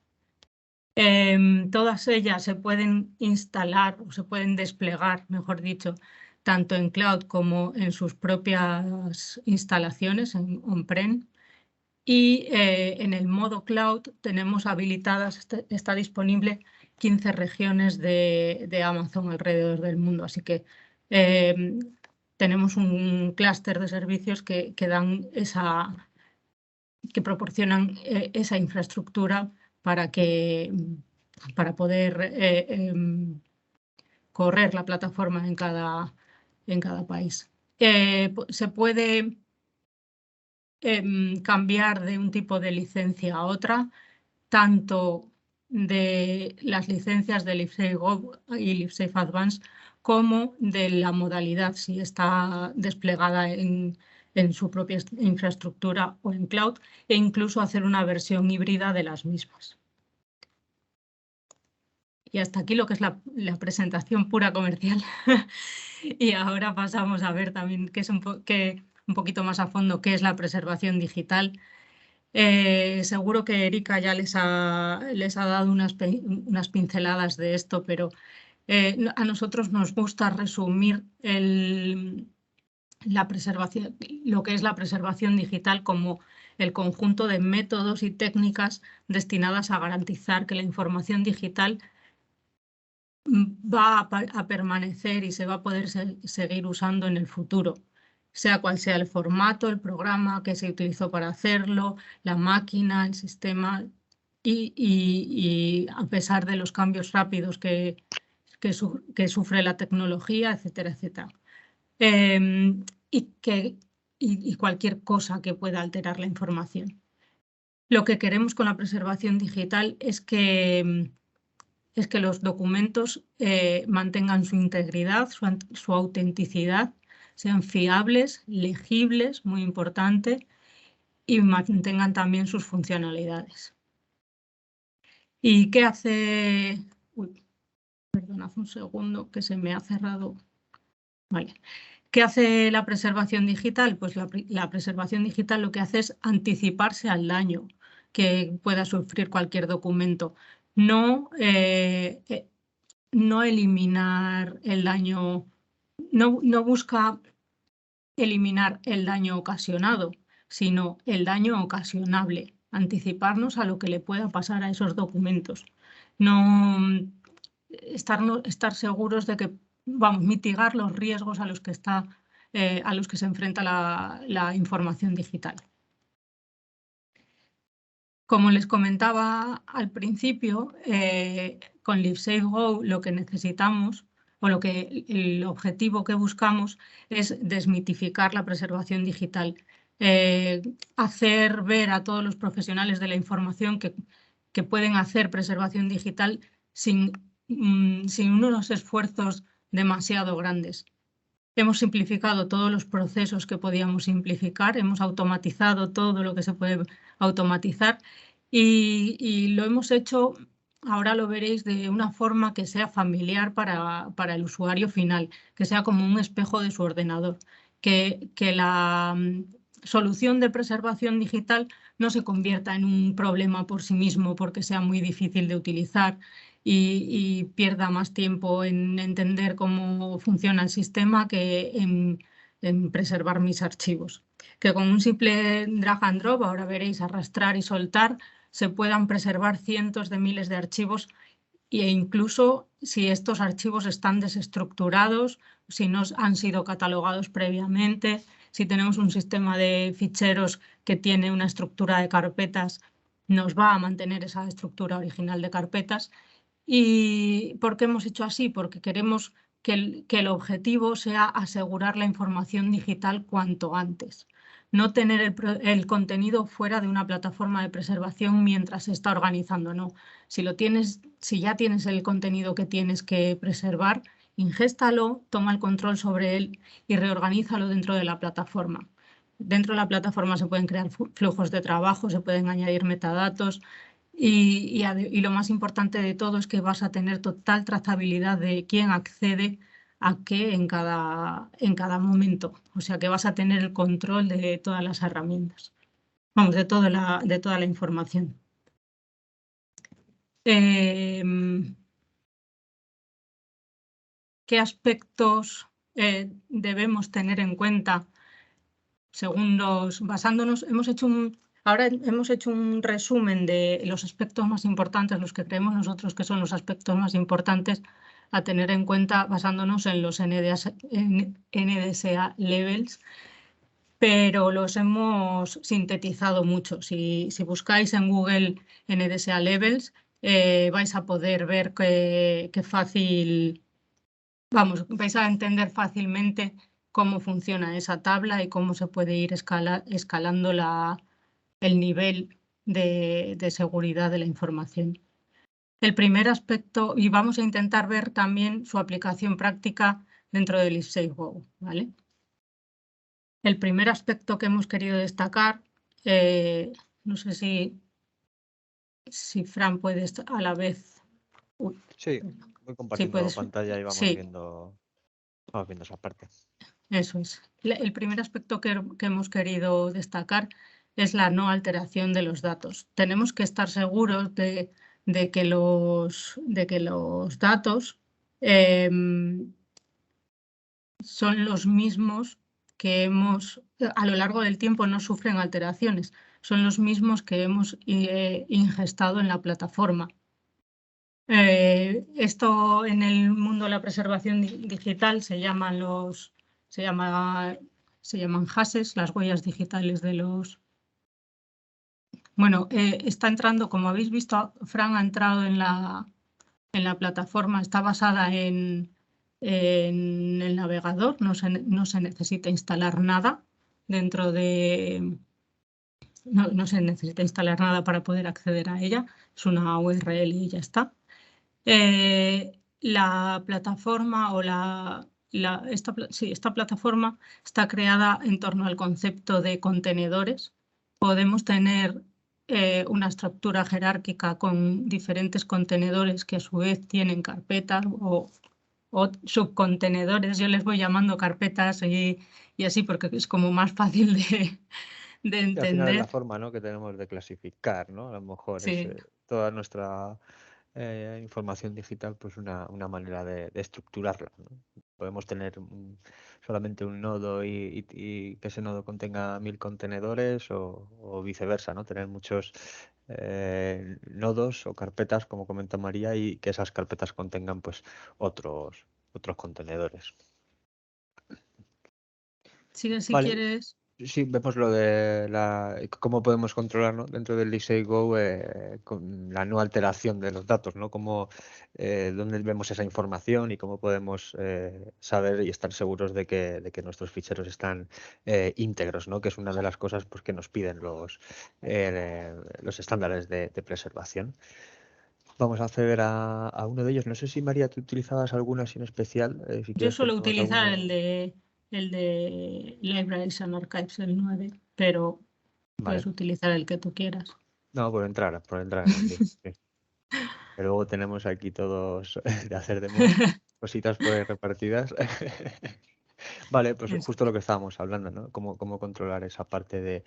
Todas ellas se pueden instalar o se pueden desplegar, mejor dicho, tanto en cloud como en sus propias instalaciones, en on-prem. Y en el modo cloud tenemos habilitadas, está disponible 15 regiones de Amazon alrededor del mundo. Así que tenemos un clúster de servicios que proporcionan esa infraestructura para que para poder correr la plataforma en cada país. Se puede cambiar de un tipo de licencia a otra, tanto de las licencias de LiveSafe Go y LiveSafe Advanced como de la modalidad, si está desplegada en su propia infraestructura o en cloud, e incluso hacer una versión híbrida de las mismas. Y hasta aquí lo que es la presentación pura comercial. Y ahora pasamos a ver también qué es un poquito más a fondo qué es la preservación digital. Seguro que Erika ya les ha dado unas pinceladas de esto, pero a nosotros nos gusta resumir lo que es la preservación digital como el conjunto de métodos y técnicas destinadas a garantizar que la información digital va a permanecer y se va a poder seguir usando en el futuro, sea cual sea el formato, el programa que se utilizó para hacerlo, la máquina, el sistema, y a pesar de los cambios rápidos que sufre la tecnología, etcétera, etcétera. Y cualquier cosa que pueda alterar la información. Lo que queremos con la preservación digital es que los documentos mantengan su integridad, su autenticidad, sean fiables, legibles, muy importante, y mantengan también sus funcionalidades. ¿Y qué hace? Uy, perdonad un segundo que se me ha cerrado. Vale. ¿Qué hace la preservación digital? Pues la preservación digital lo que hace es anticiparse al daño que pueda sufrir cualquier documento. No eliminar el daño, no busca eliminar el daño ocasionado, sino el daño ocasionable, anticiparnos a lo que le pueda pasar a esos documentos. No estar seguros de que vamos a mitigar los riesgos a los que se enfrenta la información digital. Como les comentaba al principio, con LiveSafe Go lo que necesitamos o el objetivo que buscamos es desmitificar la preservación digital, hacer ver a todos los profesionales de la información que pueden hacer preservación digital sin unos esfuerzos demasiado grandes. Hemos simplificado todos los procesos que podíamos simplificar, hemos automatizado todo lo que se puede automatizar y lo hemos hecho, ahora lo veréis, de una forma que sea familiar para el usuario final, que sea como un espejo de su ordenador, que la solución de preservación digital no se convierta en un problema por sí mismo porque sea muy difícil de utilizar y pierda más tiempo en entender cómo funciona el sistema que en preservar mis archivos. Que con un simple drag and drop, ahora veréis, arrastrar y soltar, se puedan preservar cientos de miles de archivos e incluso si estos archivos están desestructurados, si no han sido catalogados previamente, si tenemos un sistema de ficheros que tiene una estructura de carpetas, nos va a mantener esa estructura original de carpetas. ¿Y por qué hemos hecho así? Porque queremos que el objetivo sea asegurar la información digital cuanto antes. No tener el contenido fuera de una plataforma de preservación mientras se está organizando, no. Si ya tienes el contenido que tienes que preservar, ingéstalo, toma el control sobre él y reorganízalo dentro de la plataforma. Dentro de la plataforma se pueden crear flujos de trabajo, se pueden añadir metadatos y lo más importante de todo es que vas a tener total trazabilidad de quién accede a qué en cada momento. O sea que vas a tener el control de todas las herramientas. Vamos, de toda la información. ¿Qué aspectos debemos tener en cuenta basándonos? Ahora hemos hecho un resumen de los aspectos más importantes, los que creemos nosotros que son los aspectos más importantes a tener en cuenta basándonos en los NDSA levels, pero los hemos sintetizado mucho. Si buscáis en Google NDSA levels, vais a poder ver que fácil, vamos, vais a entender fácilmente cómo funciona esa tabla y cómo se puede ir escalando el nivel de seguridad de la información. El primer aspecto, y vamos a intentar ver también su aplicación práctica dentro del IFSAFE-Go, ¿vale? El primer aspecto que hemos querido destacar, no sé si Fran puede a la vez. Uy, Sí, voy sí, compartiendo puedes. pantalla y Sí, vamos viendo esa parte. eso es. El primer aspecto que hemos querido destacar es la no alteración de los datos. Tenemos que estar seguros de que los datos son los mismos que a lo largo del tiempo no sufren alteraciones, son los mismos que hemos ingestado en la plataforma. Esto en el mundo de la preservación digital se llaman hashes, las huellas digitales de los. Bueno, está entrando, como habéis visto, Fran ha entrado en la plataforma, está basada en el navegador, no se necesita instalar nada dentro de. No se necesita instalar nada para poder acceder a ella, es una URL y ya está. La plataforma esta plataforma está creada en torno al concepto de contenedores. Podemos tener una estructura jerárquica con diferentes contenedores que a su vez tienen carpetas o subcontenedores. Yo les voy llamando carpetas y así porque es como más fácil de Y al final es la entender. forma, ¿no?, que tenemos de clasificar, ¿no? A lo mejor es Sí. toda nuestra información digital, pues una manera de estructurarla, ¿no? Podemos tener solamente un nodo y que ese nodo contenga 1000 contenedores o viceversa, ¿no? Tener muchos nodos o carpetas, como comenta María, y que esas carpetas contengan pues otros contenedores. Sigue si Vale. quieres. Sí, vemos lo de cómo podemos controlar, ¿no?, dentro del ISAIGO con la no alteración de los datos, ¿no? Cómo, dónde vemos esa información y cómo podemos saber y estar seguros de que nuestros ficheros están íntegros, ¿no? Que es una de las cosas pues, que nos piden los estándares de preservación. Vamos a acceder a uno de ellos. No sé si, María, tú utilizabas alguno así en especial. Si Yo quieres suelo ponemos utilizar alguno. el de Libraries and Archives, el 9, pero puedes Vale. utilizar el que tú quieras. No, por entrar en el link. Sí. Que luego tenemos aquí todos de hacer demos, cositas por ahí repartidas. Vale, pues Eso. justo lo que estábamos hablando, ¿no? Cómo controlar esa parte de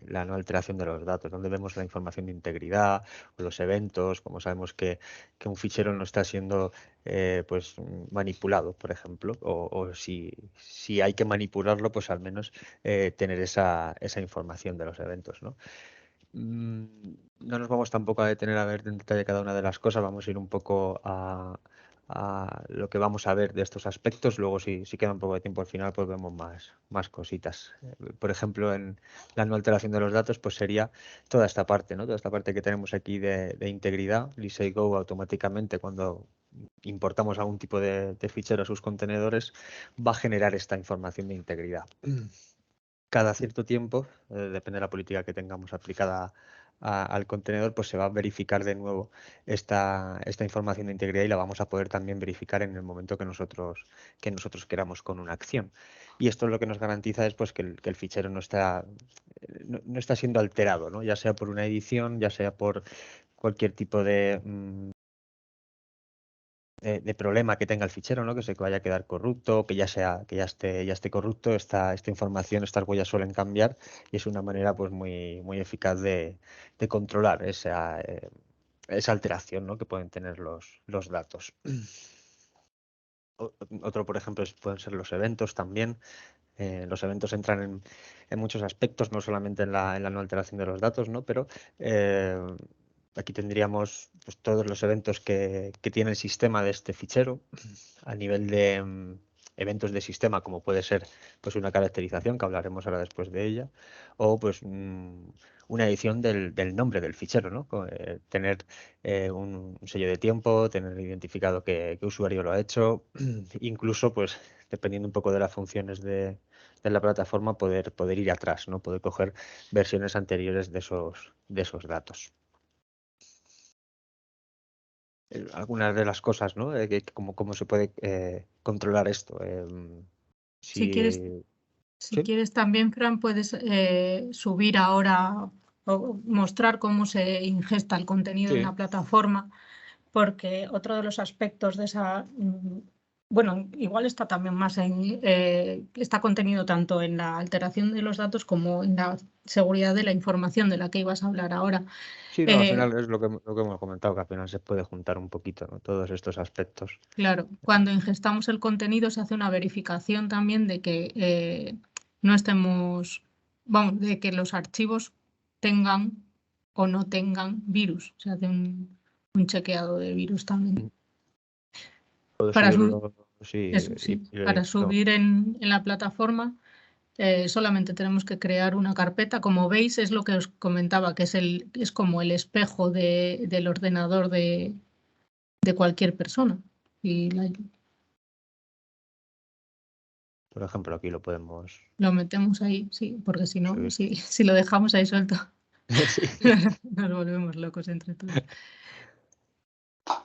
la no alteración de los datos, donde vemos la información de integridad o los eventos, como sabemos que un fichero no está siendo pues manipulado, por ejemplo, o si hay que manipularlo, pues al menos tener esa información de los eventos, ¿no? No nos vamos tampoco a detener a ver en detalle cada una de las cosas, vamos a ir un poco a lo que vamos a ver de estos aspectos. Luego, si queda un poco de tiempo al final, pues vemos más cositas. Por ejemplo, en la no alteración de los datos, pues sería toda esta parte, ¿no? Toda esta parte que tenemos aquí de integridad. LisaGo automáticamente, cuando importamos algún tipo de fichero a sus contenedores, va a generar esta información de integridad. Cada cierto tiempo, depende de la política que tengamos aplicada al contenedor, pues se va a verificar de nuevo esta información de integridad y la vamos a poder también verificar en el momento que nosotros queramos con una acción. Y esto lo que nos garantiza es pues, que el fichero no está siendo alterado, ¿no? Ya sea por una edición, ya sea por cualquier tipo de problema que tenga el fichero, ¿no? Que se vaya a quedar corrupto, que ya esté corrupto. Esta información, estas huellas suelen cambiar y es una manera pues muy eficaz de controlar esa alteración, ¿no?, que pueden tener los datos. Otro, por ejemplo, pueden ser los eventos también. Los eventos entran en muchos aspectos, no solamente en la no alteración de los datos, ¿no? Pero aquí tendríamos pues, todos los eventos que tiene el sistema de este fichero a nivel eventos de sistema, como puede ser pues una caracterización, que hablaremos ahora después de ella, o pues una edición del nombre del fichero, ¿no? Tener un sello de tiempo, tener identificado qué usuario lo ha hecho, incluso pues dependiendo un poco de las funciones de la plataforma, poder ir atrás, ¿no? Poder coger versiones anteriores de esos datos. Algunas de las cosas, ¿no? Cómo se puede controlar esto. Si quieres, ¿Sí? también, Fran, puedes subir ahora o mostrar cómo se ingesta el contenido en la plataforma, porque otro de los aspectos de esa, bueno, igual está también más está contenido tanto en la alteración de los datos como en la seguridad de la información de la que ibas a hablar ahora. Sí, no, al final es lo que hemos comentado, que al final se puede juntar un poquito, ¿no? Todos estos aspectos. Claro, cuando ingestamos el contenido se hace una verificación también de que no estemos, vamos, de que los archivos tengan o no tengan virus. Se hace un chequeado de virus también. Puedo Para subirlo, sí, para subir en la plataforma solamente tenemos que crear una carpeta. Como veis, es lo que os comentaba, que es como el espejo del ordenador de cualquier persona. Y por ejemplo, aquí lo podemos lo metemos ahí, sí, porque si no, subir. si lo dejamos ahí suelto, Sí. nos volvemos locos entre todos.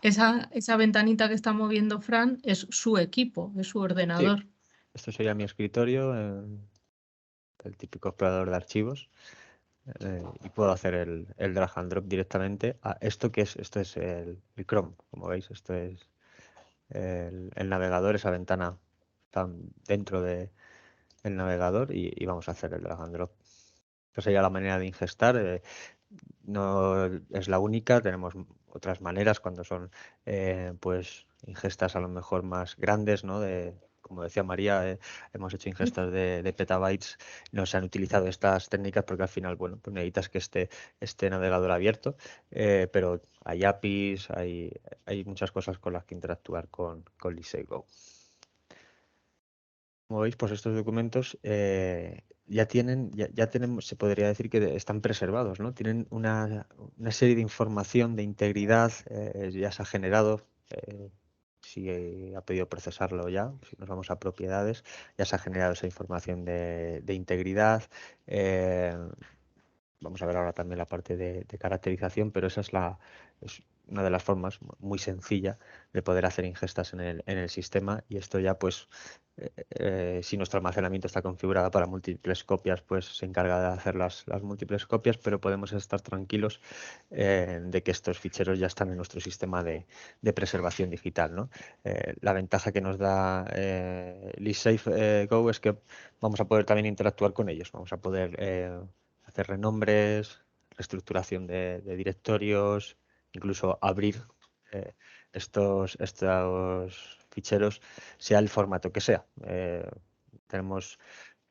Esa ventanita que está moviendo Fran es su equipo, es su ordenador. Sí. Esto sería mi escritorio, el típico explorador de archivos, y puedo hacer el drag and drop directamente a esto que es, esto es el Chrome, como veis, esto es el navegador, esa ventana está dentro del navegador y vamos a hacer el drag and drop. Esa sería la manera de ingestar. No es la única, tenemos otras maneras cuando son pues ingestas a lo mejor más grandes, ¿no? Como decía María, hemos hecho ingestas de petabytes, no se han utilizado estas técnicas porque al final, bueno, pues necesitas que esté navegador abierto, pero hay APIs, hay muchas cosas con las que interactuar con LeSafe-Go. Como veis, pues estos documentos ya tenemos, se podría decir que están preservados, ¿no? Tienen una serie de información de integridad, ya se ha generado, si ha podido procesarlo ya, si nos vamos a propiedades, ya se ha generado esa información de integridad. Vamos a ver ahora también la parte de caracterización, pero esa es una de las formas muy sencilla de poder hacer ingestas en el sistema, y esto ya pues si nuestro almacenamiento está configurado para múltiples copias, pues se encarga de hacer las múltiples copias, pero podemos estar tranquilos de que estos ficheros ya están en nuestro sistema de preservación digital, ¿no? La ventaja que nos da LeSafe-Go es que vamos a poder también interactuar con ellos, vamos a poder hacer renombres, reestructuración de directorios, incluso abrir estos ficheros, sea el formato que sea. Tenemos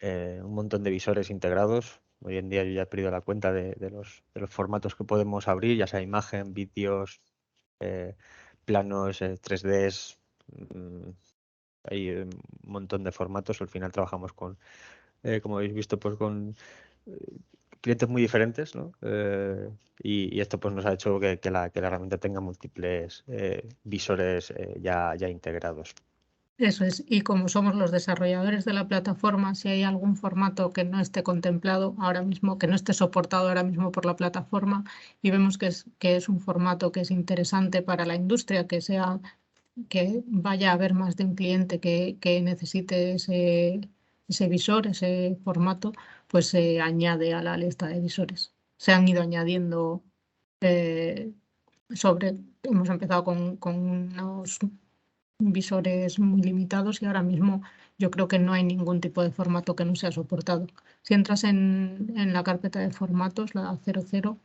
un montón de visores integrados. Hoy en día yo ya he perdido la cuenta de los formatos que podemos abrir, ya sea imagen, vídeos, planos, 3Ds. Hay un montón de formatos. Al final trabajamos con, como habéis visto, pues con clientes muy diferentes, ¿no? Y esto pues nos ha hecho que la herramienta tenga múltiples visores ya integrados. Eso es, y como somos los desarrolladores de la plataforma, si hay algún formato que no esté contemplado ahora mismo, que no esté soportado ahora mismo por la plataforma, y vemos que es un formato que es interesante para la industria, que vaya a haber más de un cliente que necesite ese visor, ese formato, pues se añade a la lista de visores. Se han ido añadiendo hemos empezado con unos visores muy limitados y ahora mismo yo creo que no hay ningún tipo de formato que no sea soportado. Si entras en la carpeta de formatos, la 00,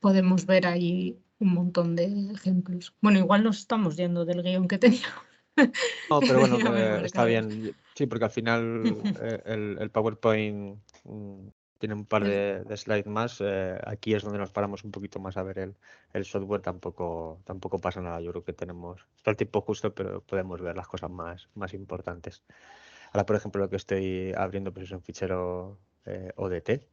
podemos ver ahí un montón de ejemplos. Bueno, igual nos estamos yendo del guión que teníamos. No, pero bueno, Ya me he está marcado. bien. Sí, porque al final el PowerPoint tiene un par de slides más. Aquí es donde nos paramos un poquito más a ver el software. Tampoco pasa nada. Yo creo que tenemos el tiempo justo, pero podemos ver las cosas más importantes. Ahora, por ejemplo, lo que estoy abriendo pues es un fichero ODT,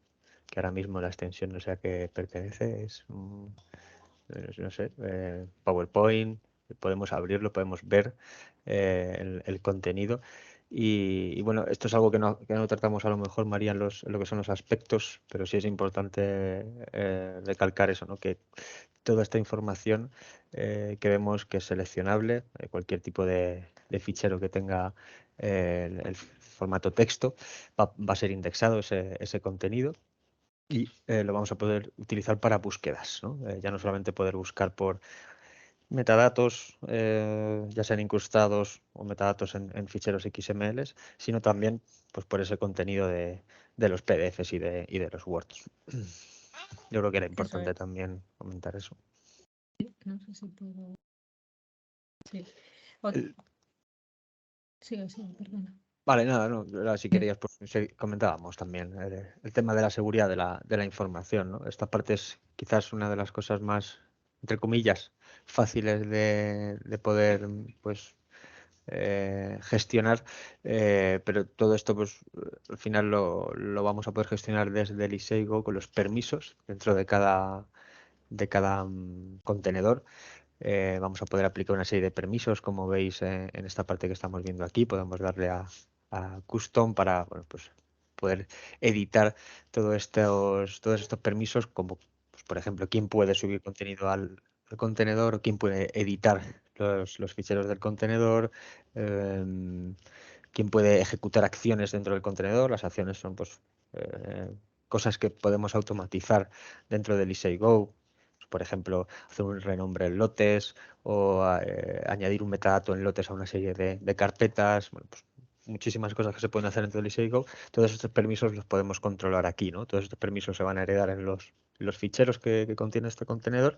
que ahora mismo la extensión no sé a qué pertenece. Es no sé, PowerPoint. Podemos abrirlo, podemos ver el contenido. Y bueno, esto es algo que no tratamos a lo mejor, María, en lo que son los aspectos, pero sí es importante recalcar eso, ¿no? Que toda esta información que vemos que es seleccionable, cualquier tipo de fichero que tenga el formato texto, va a ser indexado ese contenido. Y lo vamos a poder utilizar para búsquedas, ¿no? Ya no solamente poder buscar por metadatos, ya sean incrustados o metadatos en ficheros XML, sino también pues, por ese contenido de los PDFs y de los Words. Yo creo que era importante también comentar eso. No sé si puedo... Sí. Sí, perdona. Vale, nada, no, ahora si querías, pues comentábamos también el tema de la seguridad de la información, ¿no? Esta parte es quizás una de las cosas más, entre comillas, fáciles de poder, pues, gestionar, pero todo esto, pues, al final lo vamos a poder gestionar desde el Iseigo con los permisos dentro de cada contenedor. Vamos a poder aplicar una serie de permisos, como veis en esta parte que estamos viendo aquí. Podemos darle a Custom para bueno, pues poder editar todos estos permisos, como pues, por ejemplo, quién puede subir contenido al contenedor o quién puede editar los ficheros del contenedor, quién puede ejecutar acciones dentro del contenedor. Las acciones son pues, cosas que podemos automatizar dentro del Iseigo. Por ejemplo, hacer un renombre en lotes o añadir un metadato en lotes a una serie de carpetas. Bueno, pues muchísimas cosas que se pueden hacer dentro del Iseigo. Todos estos permisos los podemos controlar aquí, ¿no? Todos estos permisos se van a heredar en los ficheros que contiene este contenedor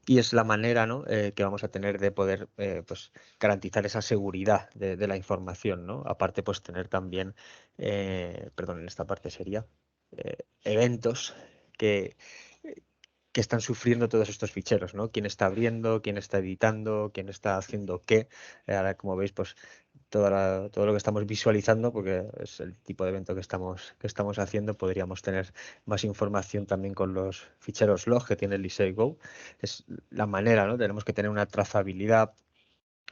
y es la manera, ¿no? Que vamos a tener de poder pues, garantizar esa seguridad de la información, ¿no? Aparte, pues tener también, perdón, en esta parte sería eventos que están sufriendo todos estos ficheros, ¿no? Quién está abriendo, quién está editando, quién está haciendo qué. Ahora, como veis, pues todo lo que estamos visualizando, porque es el tipo de evento que estamos haciendo, podríamos tener más información también con los ficheros log que tiene el Iseigo. Es la manera, ¿no? Tenemos que tener una trazabilidad,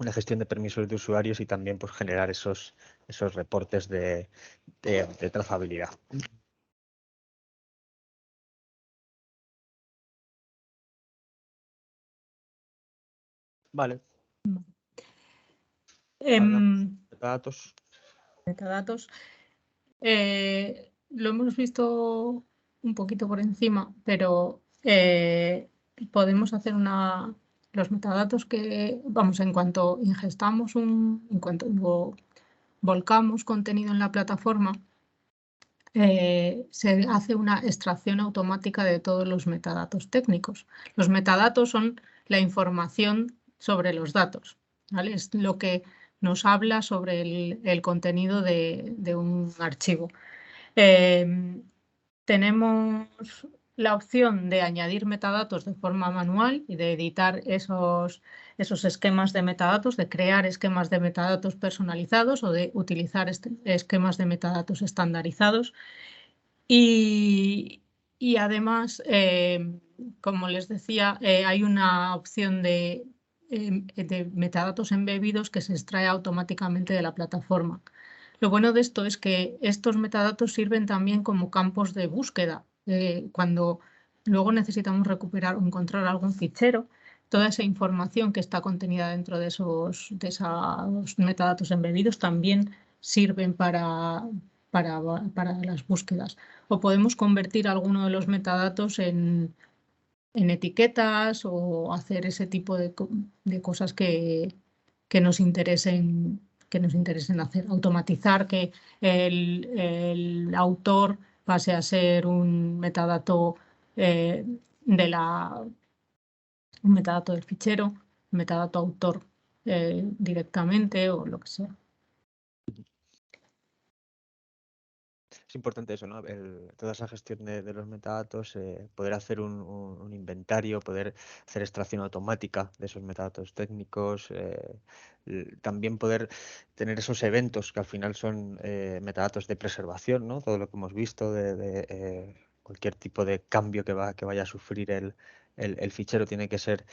una gestión de permisos de usuarios y también pues generar esos reportes de trazabilidad. Vale. Metadatos. Metadatos. Lo hemos visto un poquito por encima, pero podemos hacer los metadatos que, vamos, en cuanto ingestamos en cuanto volcamos contenido en la plataforma, se hace una extracción automática de todos los metadatos técnicos. Los metadatos son la información sobre los datos, ¿vale? Es lo que nos habla sobre el contenido de un archivo. Tenemos la opción de añadir metadatos de forma manual y de editar esos esquemas de metadatos, de crear esquemas de metadatos personalizados o de utilizar esquemas de metadatos estandarizados. Y además, como les decía, hay una opción de metadatos embebidos que se extrae automáticamente de la plataforma. Lo bueno de esto es que estos metadatos sirven también como campos de búsqueda. Cuando luego necesitamos recuperar o encontrar algún fichero, toda esa información que está contenida dentro de esos metadatos embebidos también sirven para las búsquedas. O podemos convertir alguno de los metadatos en etiquetas o hacer ese tipo de cosas que nos interesen hacer. Automatizar que el autor pase a ser un metadato un metadato del fichero, metadato autor directamente o lo que sea. Es importante eso, ¿no? Toda esa gestión de los metadatos, poder hacer un inventario, poder hacer extracción automática de esos metadatos técnicos, también poder tener esos eventos que al final son metadatos de preservación, ¿no? Todo lo que hemos visto de cualquier tipo de cambio que vaya a sufrir el fichero tiene que ser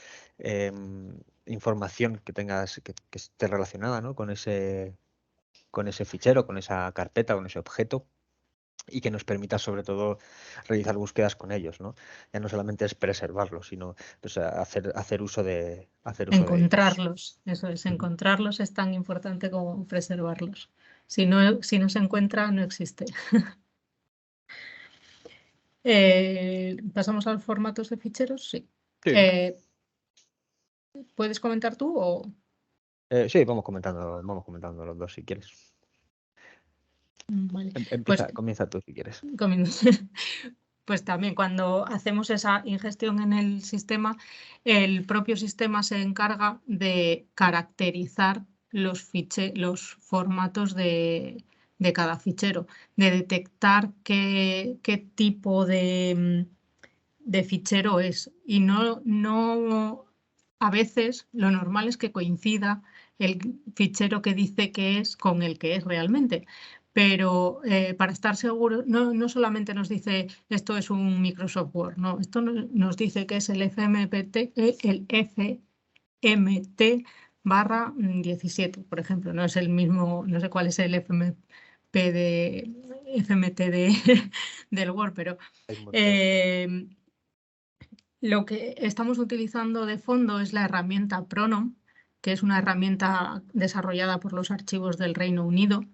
información que esté relacionada, ¿no? con ese fichero, con esa carpeta, con ese objeto, y que nos permita sobre todo realizar búsquedas con ellos, ¿no? Ya no solamente es preservarlos, sino pues, hacer uso de ellos. Encontrarlos, eso es, encontrarlos es tan importante como preservarlos. Si no se encuentra, no existe. ¿Pasamos a los formatos de ficheros? Sí. Sí. ¿Puedes comentar tú o...? Sí, vamos comentando los dos si quieres. Vale. Comienza tú si quieres. Pues también cuando hacemos esa ingestión en el sistema, el propio sistema se encarga de caracterizar los formatos de cada fichero, de detectar qué tipo de fichero es. Y no, a veces lo normal es que coincida el fichero que dice que es con el que es realmente. Pero para estar seguro, no solamente nos dice esto es un Microsoft Word, no, esto nos dice que es el FMT barra 17, por ejemplo, no es el mismo, no sé cuál es el FMT del Word, pero lo que estamos utilizando de fondo es la herramienta Pronom, que es una herramienta desarrollada por los archivos del Reino Unido.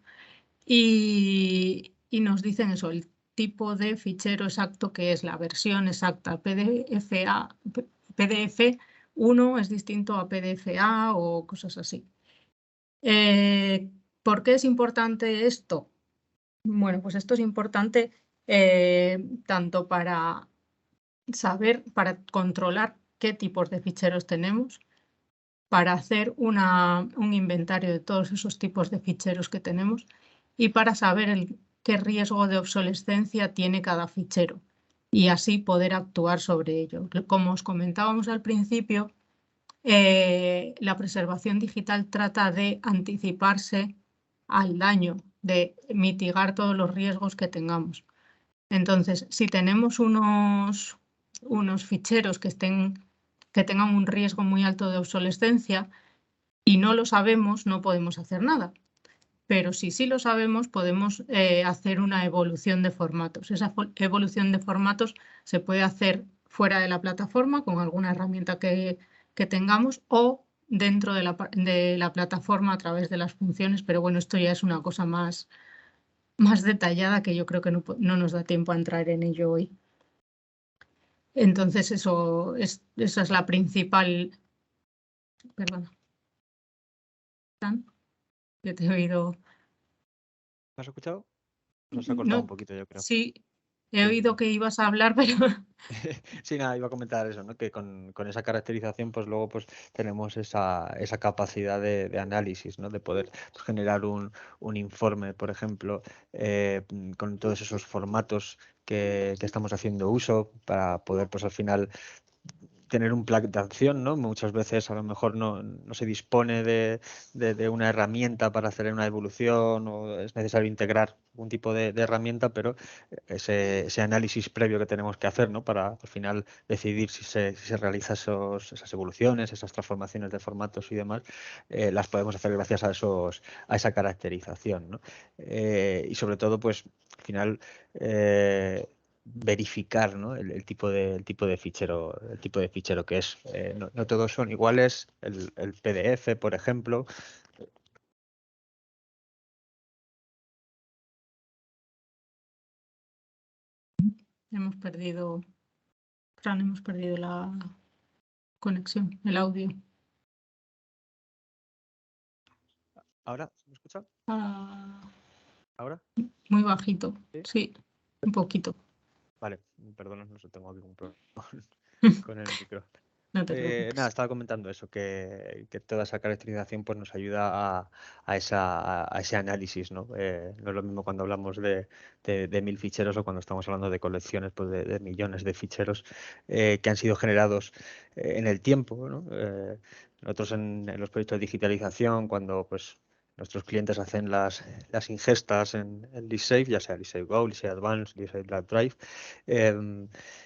Y nos dicen eso, el tipo de fichero exacto que es la versión exacta. PDF1 es distinto a PDFA o cosas así. ¿Por qué es importante esto? Bueno, pues esto es importante tanto para saber, para controlar qué tipos de ficheros tenemos, para hacer un inventario de todos esos tipos de ficheros que tenemos y para saber qué riesgo de obsolescencia tiene cada fichero y así poder actuar sobre ello. Como os comentábamos al principio, la preservación digital trata de anticiparse al daño, de mitigar todos los riesgos que tengamos. Entonces, si tenemos unos ficheros que tengan un riesgo muy alto de obsolescencia y no lo sabemos, no podemos hacer nada. Pero si sí lo sabemos, podemos hacer una evolución de formatos. Esa evolución de formatos se puede hacer fuera de la plataforma con alguna herramienta que tengamos o dentro de la plataforma a través de las funciones. Pero bueno, esto ya es una cosa más detallada que yo creo que no nos da tiempo a entrar en ello hoy. Entonces, esa es la principal... Perdona. Que te he oído... ¿Me has escuchado? Nos ha cortado un poquito, yo creo. Sí, he oído que ibas a hablar, pero... Sí, nada, iba a comentar eso, ¿no? Que con esa caracterización, pues luego pues tenemos esa capacidad de análisis, ¿no? De poder pues, generar un informe, por ejemplo, con todos esos formatos que estamos haciendo uso para poder, pues al final tener un plan de acción, ¿no? Muchas veces a lo mejor no se dispone de una herramienta para hacer una evolución o es necesario integrar un tipo de herramienta, pero ese análisis previo que tenemos que hacer, ¿no? Para al final decidir si se realiza esas evoluciones, esas transformaciones de formatos y demás, las podemos hacer gracias a esa caracterización, ¿no? Y sobre todo, pues al final verificar, ¿no? el tipo de fichero que es. No todos son iguales. El PDF, por ejemplo. Hemos perdido la conexión, el audio. ¿Ahora? ¿Se me escucha? ¿Ahora? Muy bajito, sí, un poquito. Vale, perdona, no sé, tengo aquí un problema con el micro. No te preocupes. Nada, estaba comentando eso, que toda esa caracterización pues, nos ayuda a ese análisis, ¿no? No es lo mismo cuando hablamos de 1000 ficheros o cuando estamos hablando de colecciones pues, de millones de ficheros que han sido generados en el tiempo, ¿no? Nosotros en los proyectos de digitalización, cuando pues nuestros clientes hacen las ingestas en LeafSafe, ya sea LeafSafe Go, LeafSafe Advanced, LeafSafe Black Drive,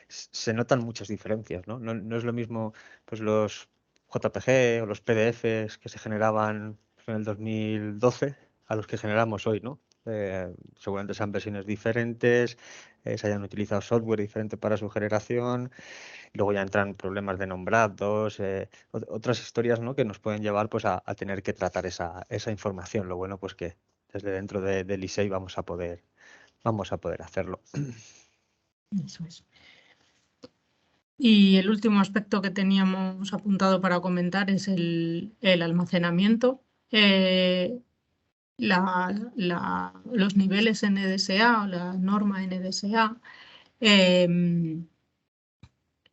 se notan muchas diferencias, ¿no? No es lo mismo pues los JPG o los PDFs que se generaban en el 2012 a los que generamos hoy, ¿no? Seguramente sean versiones diferentes, se hayan utilizado software diferente para su generación, luego ya entran problemas de nombrados, otras historias, ¿no? Que nos pueden llevar pues a tener que tratar esa información. Lo bueno pues que desde dentro del ISEI vamos a poder hacerlo. Eso es. Y el último aspecto que teníamos apuntado para comentar es el almacenamiento. Los niveles NDSA o la norma NDSA,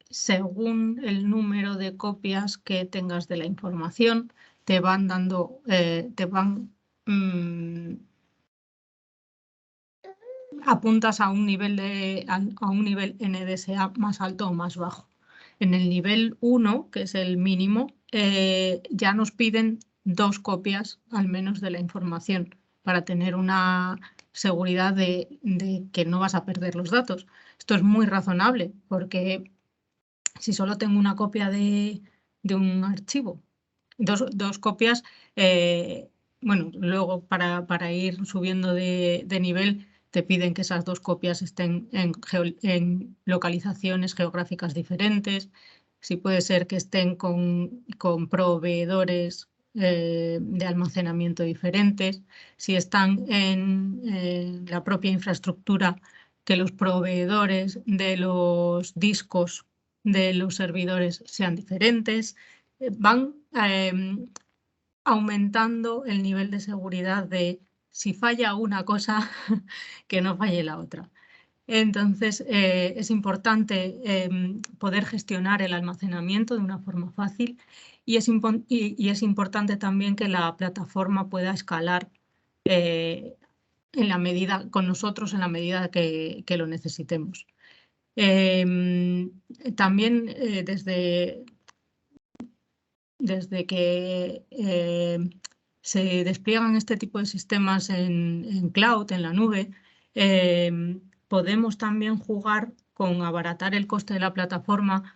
según el número de copias que tengas de la información, te van dando, apuntas a un nivel NDSA más alto o más bajo. En el nivel 1, que es el mínimo, ya nos piden 2 copias al menos de la información para tener una seguridad de que no vas a perder los datos. Esto es muy razonable porque si solo tengo una copia de un archivo, dos copias, bueno, luego para ir subiendo de nivel te piden que esas 2 copias estén en localizaciones geográficas diferentes. Sí puede ser que estén con proveedores de almacenamiento diferentes. Si están en la propia infraestructura, que los proveedores de los discos de los servidores sean diferentes. Van aumentando el nivel de seguridad de si falla una cosa, que no falle la otra. Entonces, es importante poder gestionar el almacenamiento de una forma fácil y es importante también que la plataforma pueda escalar con nosotros en la medida que lo necesitemos. También desde que se despliegan este tipo de sistemas en cloud, en la nube, podemos también jugar con abaratar el coste de la plataforma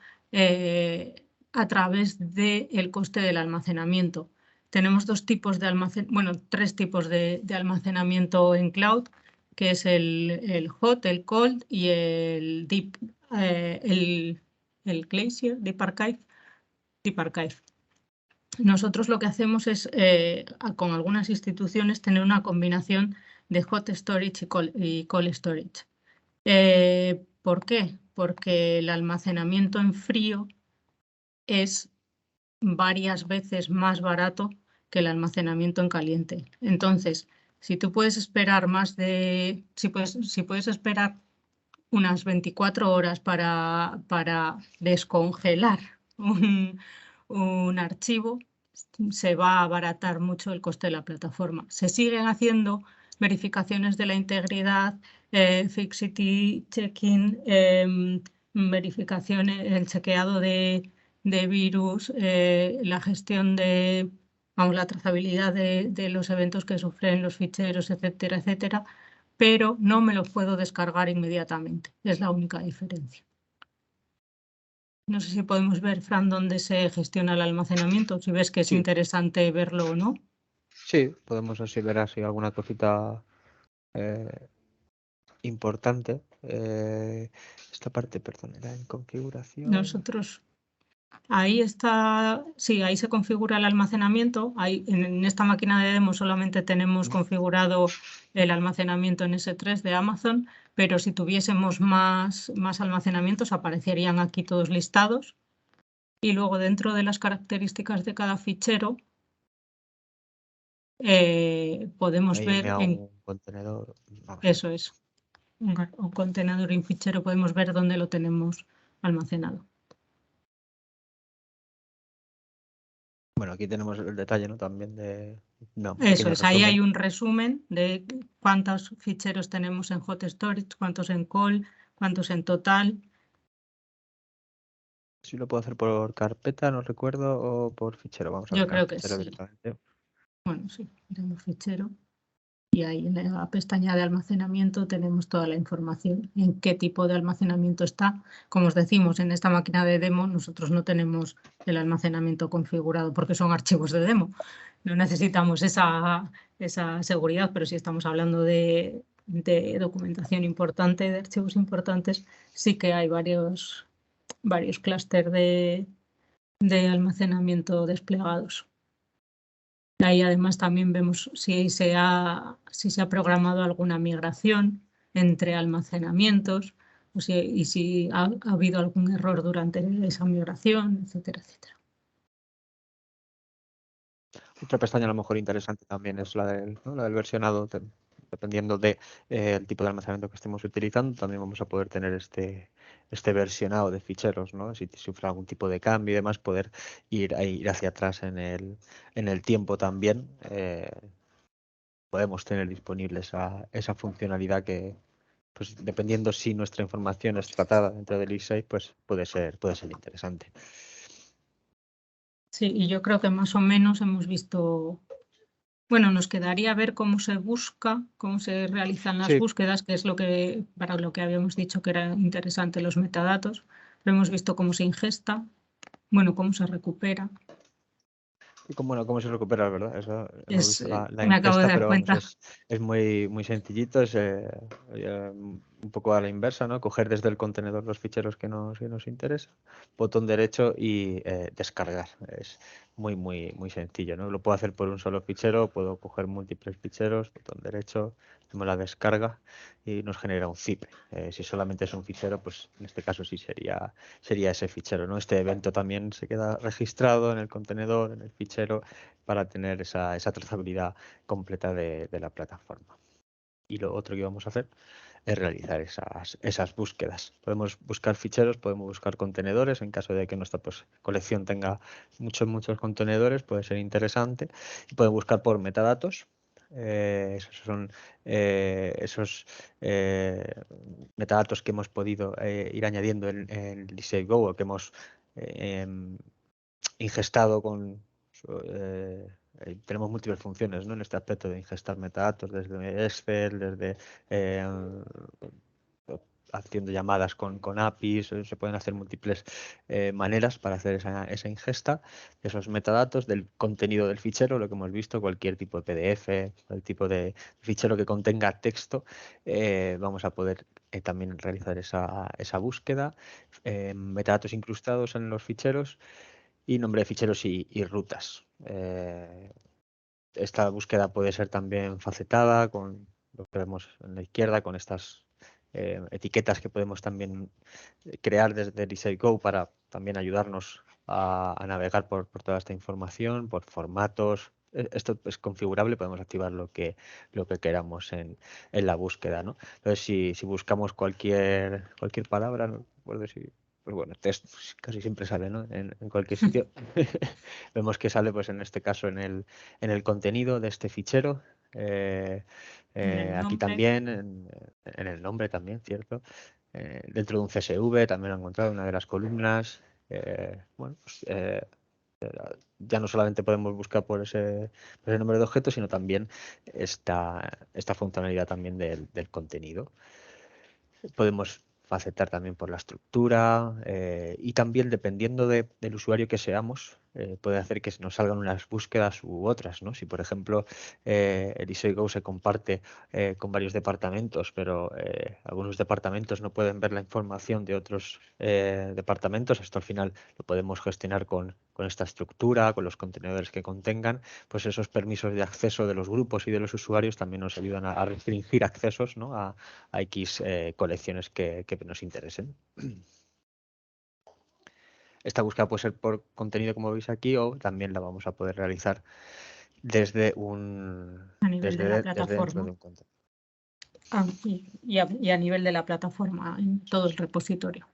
a través del coste del almacenamiento. Tenemos 3 tipos de almacenamiento en cloud, que es el hot, el cold y el deep, el Glacier, Deep Archive. Nosotros lo que hacemos es, con algunas instituciones, tener una combinación de hot storage y cold storage. ¿Por qué? Porque el almacenamiento en frío es varias veces más barato que el almacenamiento en caliente. Entonces, si tú puedes esperar si puedes esperar unas 24 horas para descongelar un archivo, se va a abaratar mucho el coste de la plataforma. Se siguen haciendo verificaciones de la integridad, fixity checking, verificaciones, el chequeado de virus, la gestión la trazabilidad de los eventos que sufren los ficheros, etcétera, etcétera, pero no me los puedo descargar inmediatamente. Es la única diferencia. No sé si podemos ver, Fran, dónde se gestiona el almacenamiento, si ves que es interesante verlo o no. Sí, podemos ver así alguna cosita importante. Esta parte, perdón, era en configuración. Nosotros, ahí está, sí, ahí se configura el almacenamiento. Ahí, en esta máquina de demo solamente tenemos configurado el almacenamiento en S3 de Amazon, pero si tuviésemos más almacenamientos aparecerían aquí todos listados. Y luego dentro de las características de cada fichero podemos ver un contenedor. Eso es, un contenedor y un fichero, podemos ver dónde lo tenemos almacenado. Bueno, aquí tenemos el detalle, ¿no? También de... No, un Eso pequeño es, ahí hay resumen. un resumen de cuántos ficheros tenemos en hot storage, cuántos en call, cuántos en total. Si lo puedo hacer por carpeta, no recuerdo, o por fichero. Vamos a Yo ver al creo que fichero sí. directamente. Bueno, sí, tenemos fichero. Y ahí en la pestaña de almacenamiento tenemos toda la información, en qué tipo de almacenamiento está. Como os decimos, en esta máquina de demo nosotros no tenemos el almacenamiento configurado porque son archivos de demo. No necesitamos esa seguridad, pero si estamos hablando de documentación importante, de archivos importantes, sí que hay varios clústeres de almacenamiento desplegados. Ahí además también vemos si se ha programado alguna migración entre almacenamientos y si ha habido algún error durante esa migración, etcétera, etcétera. Otra pestaña a lo mejor interesante también es la del versionado. Dependiendo del tipo de almacenamiento que estemos utilizando, también vamos a poder tener este versionado de ficheros, ¿no? Si sufre algún tipo de cambio y demás, poder ir hacia atrás en el tiempo también. Podemos tener disponible esa funcionalidad que, pues, dependiendo si nuestra información es tratada dentro del eSafe, pues puede ser interesante. Sí, y yo creo que más o menos hemos visto. Bueno, nos quedaría ver cómo se busca, cómo se realizan las Sí. búsquedas, que es para lo que habíamos dicho que era interesante los metadatos. Pero hemos visto cómo se ingesta, bueno, cómo se recupera. Y cómo se recupera, ¿verdad? Eso, hemos visto la Me acabo de ingesta, dar pero vamos, cuenta. es muy sencillito, es un poco a la inversa, ¿no? Coger desde el contenedor los ficheros que nos interesa, botón derecho y descargar. Es muy sencillo, ¿no? Lo puedo hacer por un solo fichero, puedo coger múltiples ficheros, botón derecho, hacemos la descarga y nos genera un zip. Si solamente es un fichero, pues en este caso sí sería ese fichero, ¿no? Este evento también se queda registrado en el contenedor, en el fichero, para tener esa trazabilidad completa de la plataforma. Y lo otro que vamos a hacer es realizar esas búsquedas. Podemos buscar ficheros, podemos buscar contenedores, en caso de que nuestra colección tenga muchos contenedores, puede ser interesante. Y podemos buscar por metadatos. Esos son esos metadatos que hemos podido ir añadiendo en eSafe Go, o que hemos ingestado con... tenemos múltiples funciones, ¿no? En este aspecto de ingestar metadatos desde Excel, desde haciendo llamadas con APIs. Se pueden hacer múltiples maneras para hacer esa ingesta de esos metadatos, del contenido del fichero, lo que hemos visto, cualquier tipo de PDF, el tipo de fichero que contenga texto, vamos a poder también realizar esa búsqueda, metadatos incrustados en los ficheros y nombre de ficheros y rutas. Esta búsqueda puede ser también facetada con lo que vemos en la izquierda, con estas etiquetas que podemos también crear desde el eSafe Go para también ayudarnos a navegar por toda esta información, por formatos. Esto es configurable, podemos activar lo que queramos en la búsqueda, ¿no? Entonces, si buscamos cualquier palabra, no recuerdo si... Pues bueno, test casi siempre sale, ¿no? En cualquier sitio. Vemos que sale, pues en este caso, en el contenido de este fichero. Aquí también, en el nombre también, ¿cierto? Dentro de un CSV también lo he encontrado, una de las columnas. Bueno, pues, ya no solamente podemos buscar por ese número de objetos, sino también esta funcionalidad también del contenido. Podemos facetar también por la estructura, y también, dependiendo del usuario que seamos, puede hacer que nos salgan unas búsquedas u otras, ¿no? Si, por ejemplo, el eSafe Go se comparte con varios departamentos, pero algunos departamentos no pueden ver la información de otros departamentos, esto al final lo podemos gestionar con esta estructura, con los contenedores que contengan. Pues esos permisos de acceso de los grupos y de los usuarios también nos ayudan a restringir accesos, ¿no? a X colecciones que nos interesen. Esta búsqueda puede ser por contenido, como veis aquí, o también la vamos a poder realizar desde A nivel de la desde dentro de plataforma. un contenedor. Y a nivel de la plataforma, en todo el repositorio.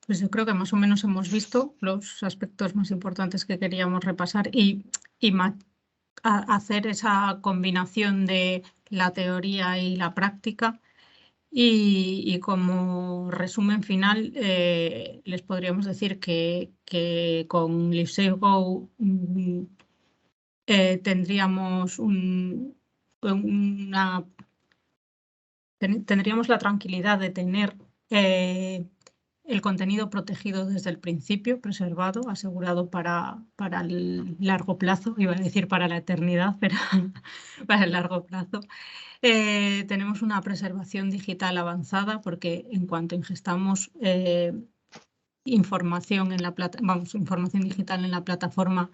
Pues yo creo que más o menos hemos visto los aspectos más importantes que queríamos repasar y hacer esa combinación de la teoría y la práctica. Y como resumen final, les podríamos decir que con LiveSafeGo tendríamos tendríamos la tranquilidad de tener el contenido protegido desde el principio, preservado, asegurado para el largo plazo, iba a decir para la eternidad, pero para el largo plazo. Tenemos una preservación digital avanzada porque en cuanto ingestamos información información digital en la plataforma,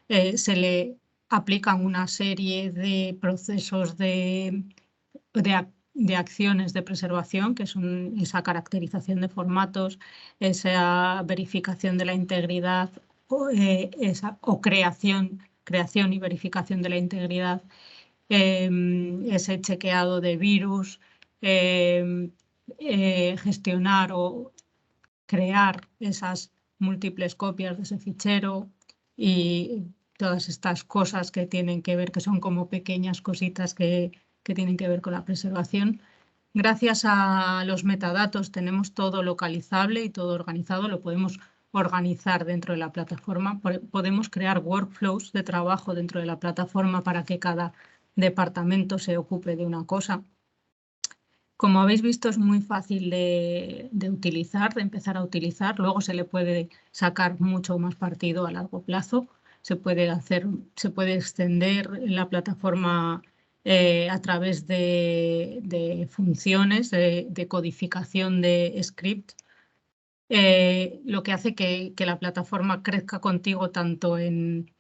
se le aplican una serie de procesos de acciones de preservación, que son esa caracterización de formatos, esa verificación de la integridad o creación y verificación de la integridad, ese chequeado de virus, gestionar o crear esas múltiples copias de ese fichero y todas estas cosas que tienen que ver, que son como pequeñas cositas que tienen que ver con la preservación. Gracias a los metadatos tenemos todo localizable y todo organizado, lo podemos organizar dentro de la plataforma. Podemos crear workflows de trabajo dentro de la plataforma para que cada departamento se ocupe de una cosa. Como habéis visto, es muy fácil de utilizar, de empezar a utilizar. Luego se le puede sacar mucho más partido a largo plazo. Se puede extender la plataforma a través de funciones de codificación de script, lo que hace que la plataforma crezca contigo tanto en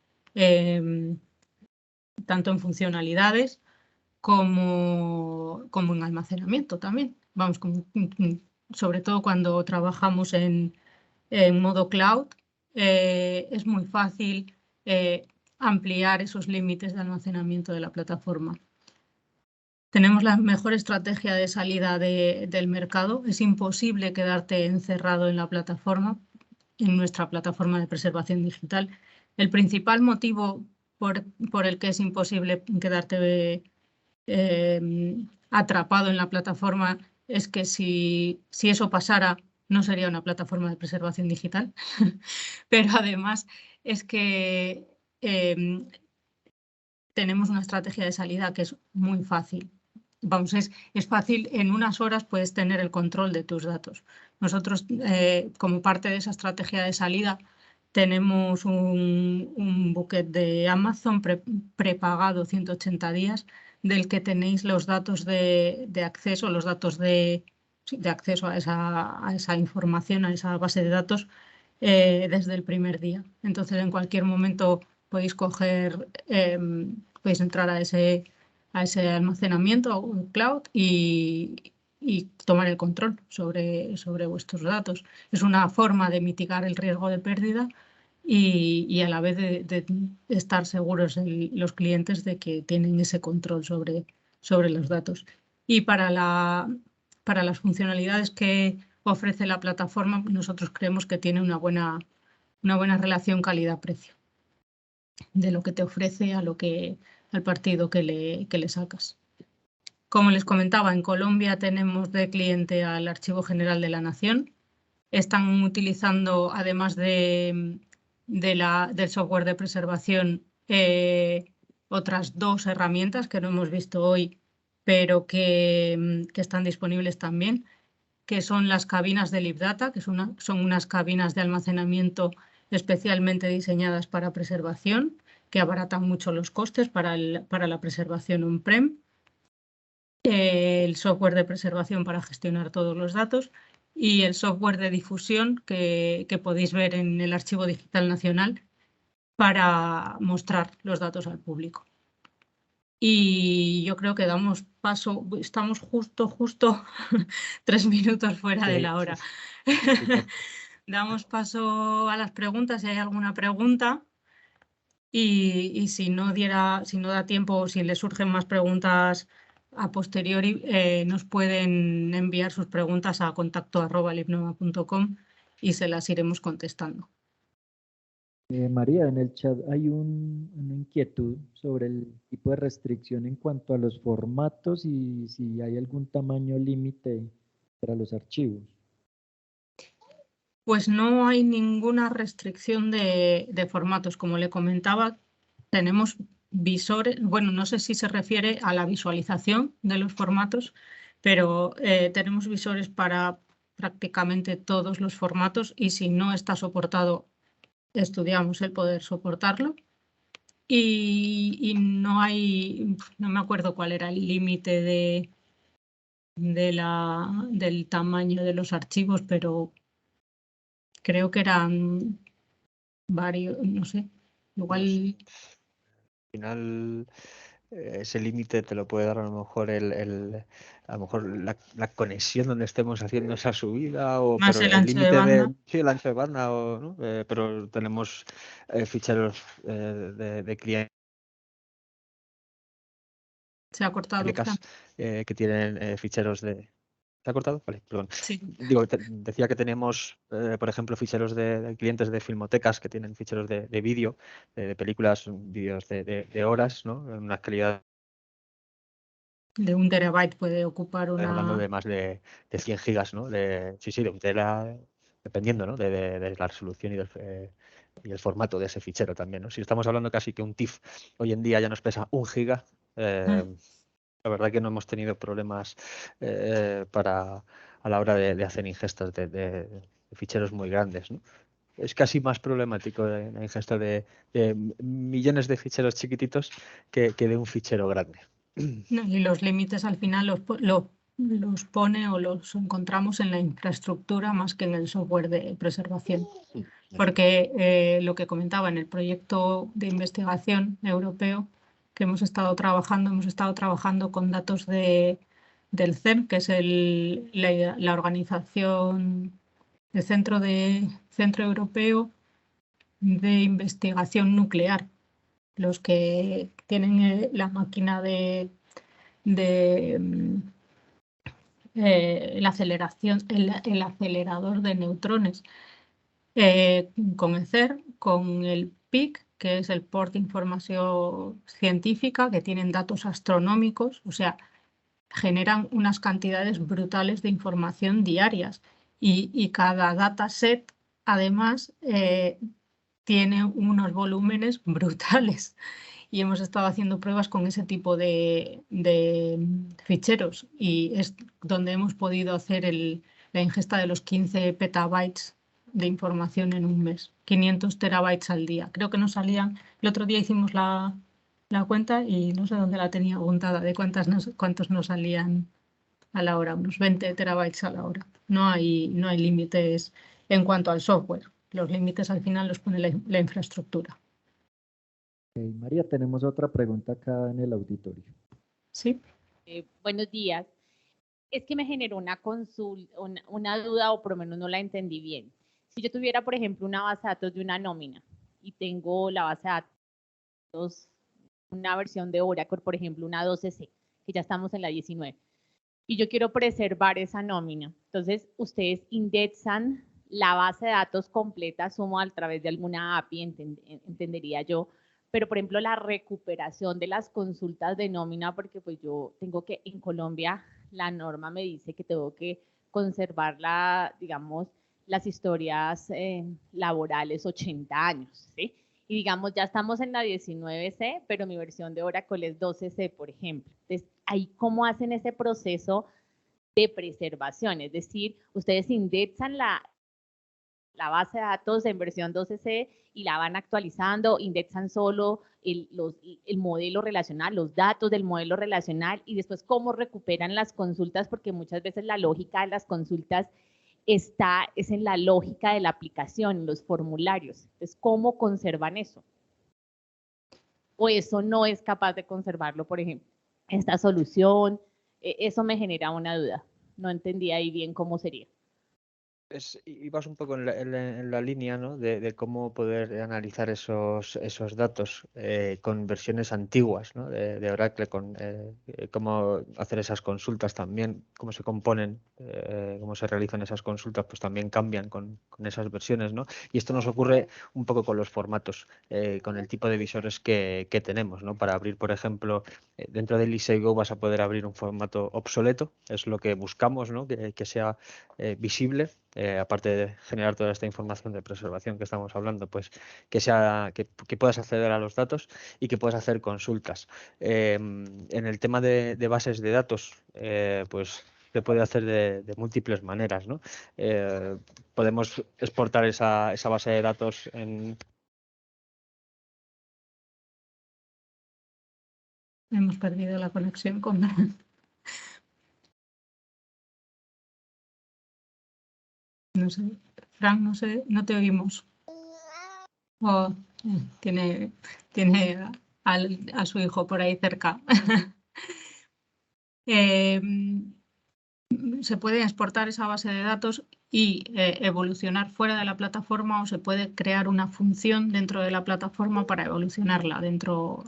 funcionalidades como en almacenamiento también. Vamos, sobre todo cuando trabajamos en modo cloud, es muy fácil ampliar esos límites de almacenamiento de la plataforma. Tenemos la mejor estrategia de salida del mercado. Es imposible quedarte encerrado en la plataforma, en nuestra plataforma de preservación digital. El principal motivo por el que es imposible quedarte atrapado en la plataforma es que si eso pasara, no sería una plataforma de preservación digital. Pero además es que tenemos una estrategia de salida que es muy fácil. Vamos, es fácil, en unas horas puedes tener el control de tus datos. Nosotros, como parte de esa estrategia de salida, tenemos un bucket de Amazon prepagado 180 días, del que tenéis los datos de acceso, los datos de acceso a esa información, a esa base de datos, desde el primer día. Entonces, en cualquier momento podéis podéis entrar a ese almacenamiento cloud y tomar el control sobre vuestros datos. Es una forma de mitigar el riesgo de pérdida y a la vez de estar seguros los clientes de que tienen ese control sobre los datos. Y para las funcionalidades que ofrece la plataforma, nosotros creemos que tiene una buena relación calidad-precio de lo que te ofrece al partido que le sacas. Como les comentaba, en Colombia tenemos de cliente al Archivo General de la Nación. Están utilizando, además del software de preservación, otras 2 herramientas que no hemos visto hoy, pero que están disponibles también, que son las cabinas de LiveData, que son unas cabinas de almacenamiento especialmente diseñadas para preservación, que abaratan mucho los costes para la preservación on-prem, el software de preservación para gestionar todos los datos y el software de difusión que podéis ver en el Archivo Digital Nacional para mostrar los datos al público. Y yo creo que damos paso, estamos justo 3 minutos fuera de la hora. Damos paso a las preguntas, si hay alguna pregunta. Y si no da tiempo, si les surgen más preguntas a posteriori, nos pueden enviar sus preguntas a contacto@libnova.com y se las iremos contestando. María, en el chat hay una inquietud sobre el tipo de restricción en cuanto a los formatos y si hay algún tamaño límite para los archivos. Pues no hay ninguna restricción de formatos. Como le comentaba, tenemos visores, bueno, no sé si se refiere a la visualización de los formatos, pero tenemos visores para prácticamente todos los formatos y si no está soportado, estudiamos el poder soportarlo. Y no hay, no me acuerdo cuál era el límite del tamaño de los archivos, pero creo que eran varios, no sé, igual. Al final, ese límite te lo puede dar a lo mejor a lo mejor la conexión donde estemos haciendo esa subida, Más pero el el ancho de límite banda. sí, el ancho de banda, ¿no? Pero tenemos ficheros de clientes Se ha cortado, Fran. que tienen ficheros de... ¿Se ha cortado? Vale, perdón. Sí. Digo, decía que tenemos, por ejemplo, ficheros de clientes de filmotecas que tienen ficheros de vídeo, de películas, vídeos de horas, ¿no? En una calidad, De 1 terabyte puede ocupar hablando una. de más de 100 gigas, ¿no? Sí, de un tera, dependiendo, ¿no? De la resolución y el formato de ese fichero también, ¿no? Si estamos hablando casi que un TIFF hoy en día ya nos pesa 1 giga, la verdad que no hemos tenido problemas a la hora de hacer ingestas de ficheros muy grandes, ¿no? Es casi más problemático la ingesta de millones de ficheros chiquititos que de un fichero grande. No, y los límites al final los pone o los encontramos en la infraestructura más que en el software de preservación. Porque lo que comentaba en el proyecto de investigación europeo que hemos estado trabajando con datos del CERN, que es la organización, el Centro Europeo de Investigación Nuclear, los que tienen la máquina el acelerador de neutrones con el CERN, con el PIC, que es el Port de Información Científica, que tienen datos astronómicos, o sea, generan unas cantidades brutales de información diarias y cada dataset, además, tiene unos volúmenes brutales. Y hemos estado haciendo pruebas con ese tipo de ficheros y es donde hemos podido hacer la ingesta de los 15 petabytes de información en un mes, 500 terabytes al día. Creo que nos salían, el otro día hicimos la cuenta y no sé dónde la tenía apuntada, de cuántos nos salían a la hora, unos 20 terabytes a la hora. No hay límites en cuanto al software. Los límites al final los pone la infraestructura. María, tenemos otra pregunta acá en el auditorio. Sí. Buenos días. Es que me generó una duda o por lo menos no la entendí bien. Si yo tuviera, por ejemplo, una base de datos de una nómina y tengo la base de datos, una versión de Oracle, por ejemplo, una 12C, que ya estamos en la 19, y yo quiero preservar esa nómina. Entonces, ustedes indexan la base de datos completa, sumo a través de alguna API, entendería yo, pero por ejemplo la recuperación de las consultas de nómina, porque pues yo tengo que, en Colombia, la norma me dice que tengo que conservar digamos, las historias laborales 80 años, ¿sí? Y digamos, ya estamos en la 19C, pero mi versión de Oracle es 12C, por ejemplo. Entonces, ahí cómo hacen ese proceso de preservación, es decir, ustedes indexan la base de datos en versión 12C y la van actualizando, indexan solo el modelo relacional, los datos del modelo relacional y después cómo recuperan las consultas, porque muchas veces la lógica de las consultas es en la lógica de la aplicación, en los formularios. Entonces, ¿cómo conservan eso? O eso no es capaz de conservarlo, por ejemplo, esta solución. Eso me genera una duda. No entendí ahí bien cómo sería. Y vas un poco en la línea, ¿no? de cómo poder analizar esos datos con versiones antiguas, ¿no? de Oracle, con cómo hacer esas consultas también, cómo se componen, cómo se realizan esas consultas, pues también cambian con esas versiones, ¿no? Y esto nos ocurre un poco con los formatos, con el tipo de visores que tenemos, ¿no? Para abrir, por ejemplo, dentro del Lisego vas a poder abrir un formato obsoleto, es lo que buscamos, ¿no? Que sea visible. Aparte de generar toda esta información de preservación que estamos hablando, pues que puedas acceder a los datos y que puedas hacer consultas. En el tema de bases de datos, pues se puede hacer de múltiples maneras, ¿no? Podemos exportar esa base de datos en... Hemos perdido la conexión con... No sé, Fran, no sé, no te oímos. Oh, tiene a su hijo por ahí cerca. Se puede exportar esa base de datos y evolucionar fuera de la plataforma, o se puede crear una función dentro de la plataforma para evolucionarla,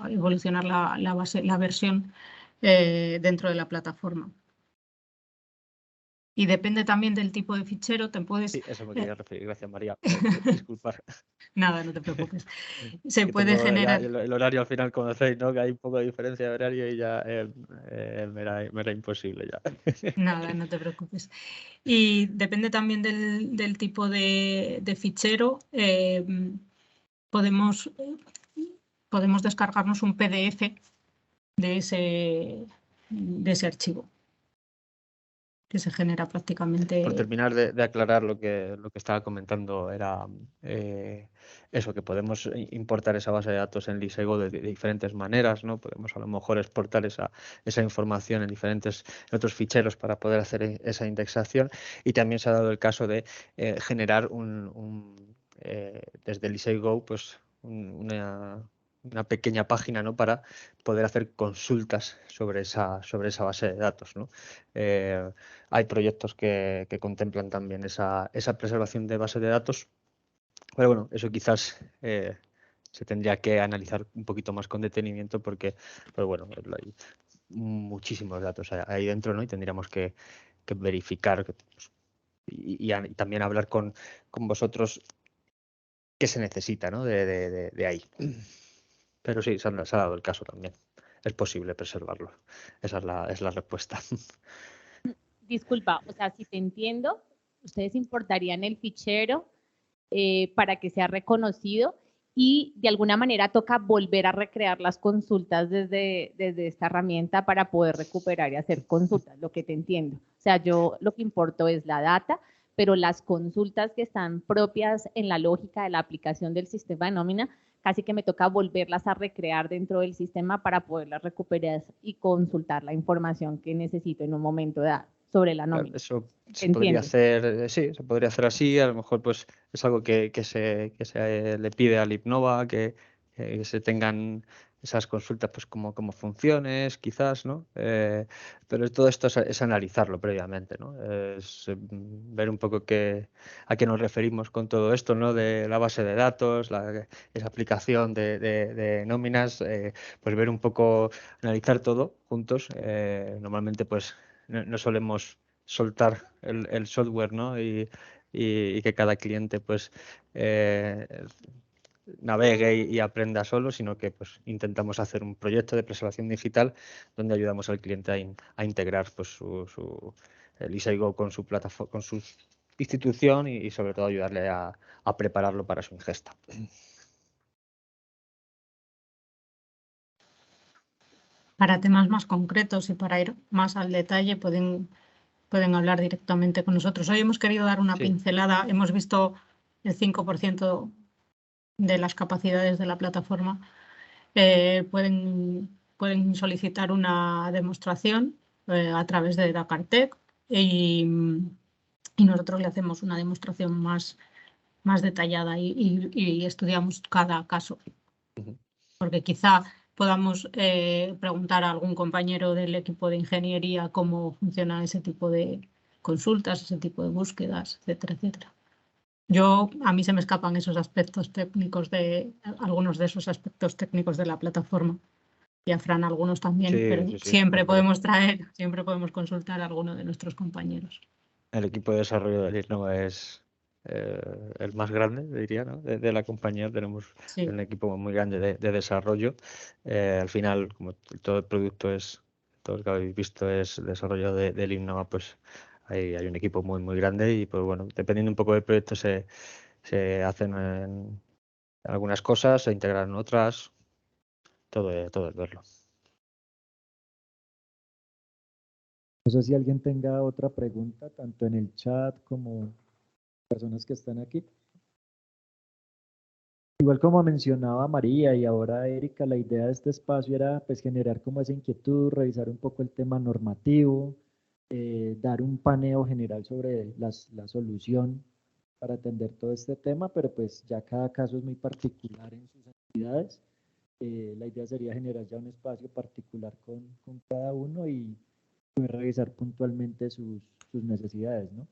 evolucionar la versión dentro de la plataforma. Y depende también del tipo de fichero, te puedes... Sí, eso me quería referir. Gracias, María. Disculpar. Nada, no te preocupes. Se Que puede tengo generar... el horario al final, conocéis, ¿no? Que hay un poco de diferencia de horario y ya me era imposible ya. Nada, no te preocupes. Y depende también del tipo de fichero. Podemos descargarnos un PDF de ese archivo que se genera Por prácticamente. terminar de aclarar lo que estaba comentando, era eso, que podemos importar esa base de datos en Lisego de diferentes maneras, ¿no? Podemos a lo mejor exportar esa información en otros ficheros para poder hacer esa indexación, y también se ha dado el caso de generar desde Lisego pues una pequeña página, ¿no? Para poder hacer consultas sobre esa base de datos, ¿no? Hay proyectos que contemplan también esa preservación de base de datos, pero bueno, eso quizás se tendría que analizar un poquito más con detenimiento porque, pues bueno, hay muchísimos datos ahí dentro, ¿no? Y tendríamos que verificar pues, y también hablar con vosotros qué se necesita, ¿no? de ahí. Pero sí, se ha dado el caso también. Es posible preservarlo. Esa es la respuesta. Disculpa, o sea, si te entiendo, ustedes importarían el fichero para que sea reconocido y de alguna manera toca volver a recrear las consultas desde esta herramienta para poder recuperar y hacer consultas, lo que te entiendo. O sea, yo lo que importo es la data, pero las consultas que están propias en la lógica de la aplicación del sistema de nómina, casi que me toca volverlas a recrear dentro del sistema para poderlas recuperar y consultar la información que necesito en un momento dado sobre la nómina. Eso se podría hacer, sí, se podría hacer así. A lo mejor pues es algo que se le pide al IPNOVA, que se tengan esas consultas pues como funciones, quizás, ¿no? Pero todo esto es analizarlo previamente, ¿no? Es ver un poco a qué nos referimos con todo esto, ¿no? De la base de datos, esa aplicación de nóminas, pues ver un poco, analizar todo juntos. Normalmente pues no solemos soltar el software, ¿no? Y que cada cliente pues navegue y aprenda solo, sino que pues intentamos hacer un proyecto de preservación digital donde ayudamos al cliente a integrar pues el Lisego con su plataforma, con su institución y sobre todo ayudarle a prepararlo para su ingesta. Para temas más concretos y para ir más al detalle pueden hablar directamente con nosotros. Hoy hemos querido dar una pincelada, hemos visto el 5% de las capacidades de la plataforma. Pueden solicitar una demostración a través de Dakartec y nosotros le hacemos una demostración más detallada y estudiamos cada caso. Porque quizá podamos preguntar a algún compañero del equipo de ingeniería cómo funciona ese tipo de consultas, ese tipo de búsquedas, etcétera, etcétera. A mí se me escapan esos aspectos técnicos algunos de esos aspectos técnicos de la plataforma. Y a Fran algunos también, Sí, pero sí, sí, siempre claro. siempre podemos consultar a alguno de nuestros compañeros. El equipo de desarrollo del IRNO es el más grande, diría, ¿no? de la compañía. Tenemos Sí. un equipo muy grande de desarrollo. Al final, como todo el producto todo lo que habéis visto es desarrollo del IRNO, pues hay un equipo muy grande y pues bueno, dependiendo un poco del proyecto se hacen algunas cosas, se integran otras, todo es verlo. No sé si alguien tenga otra pregunta, tanto en el chat como personas que están aquí. Igual como mencionaba María y ahora Erika, la idea de este espacio era pues generar como esa inquietud, revisar un poco el tema normativo, dar un paneo general sobre la solución para atender todo este tema, pero pues ya cada caso es muy particular en sus actividades. La idea sería generar ya un espacio particular con cada uno y poder revisar puntualmente sus necesidades, ¿no?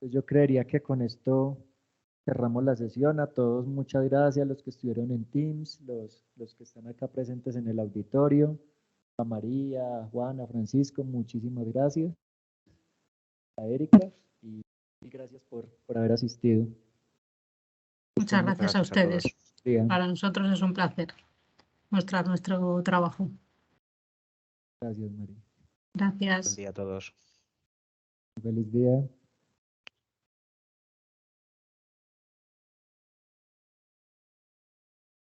Pues yo creería que con esto cerramos la sesión. A todos muchas gracias, los que estuvieron en Teams, los que están acá presentes en el auditorio, a María, a Juan, a Francisco, muchísimas gracias, a Erika y gracias por haber asistido. Muchas gracias a ustedes. Bien. Para nosotros es un placer mostrar nuestro trabajo. Gracias, María. Gracias. Buen día a todos. Feliz día.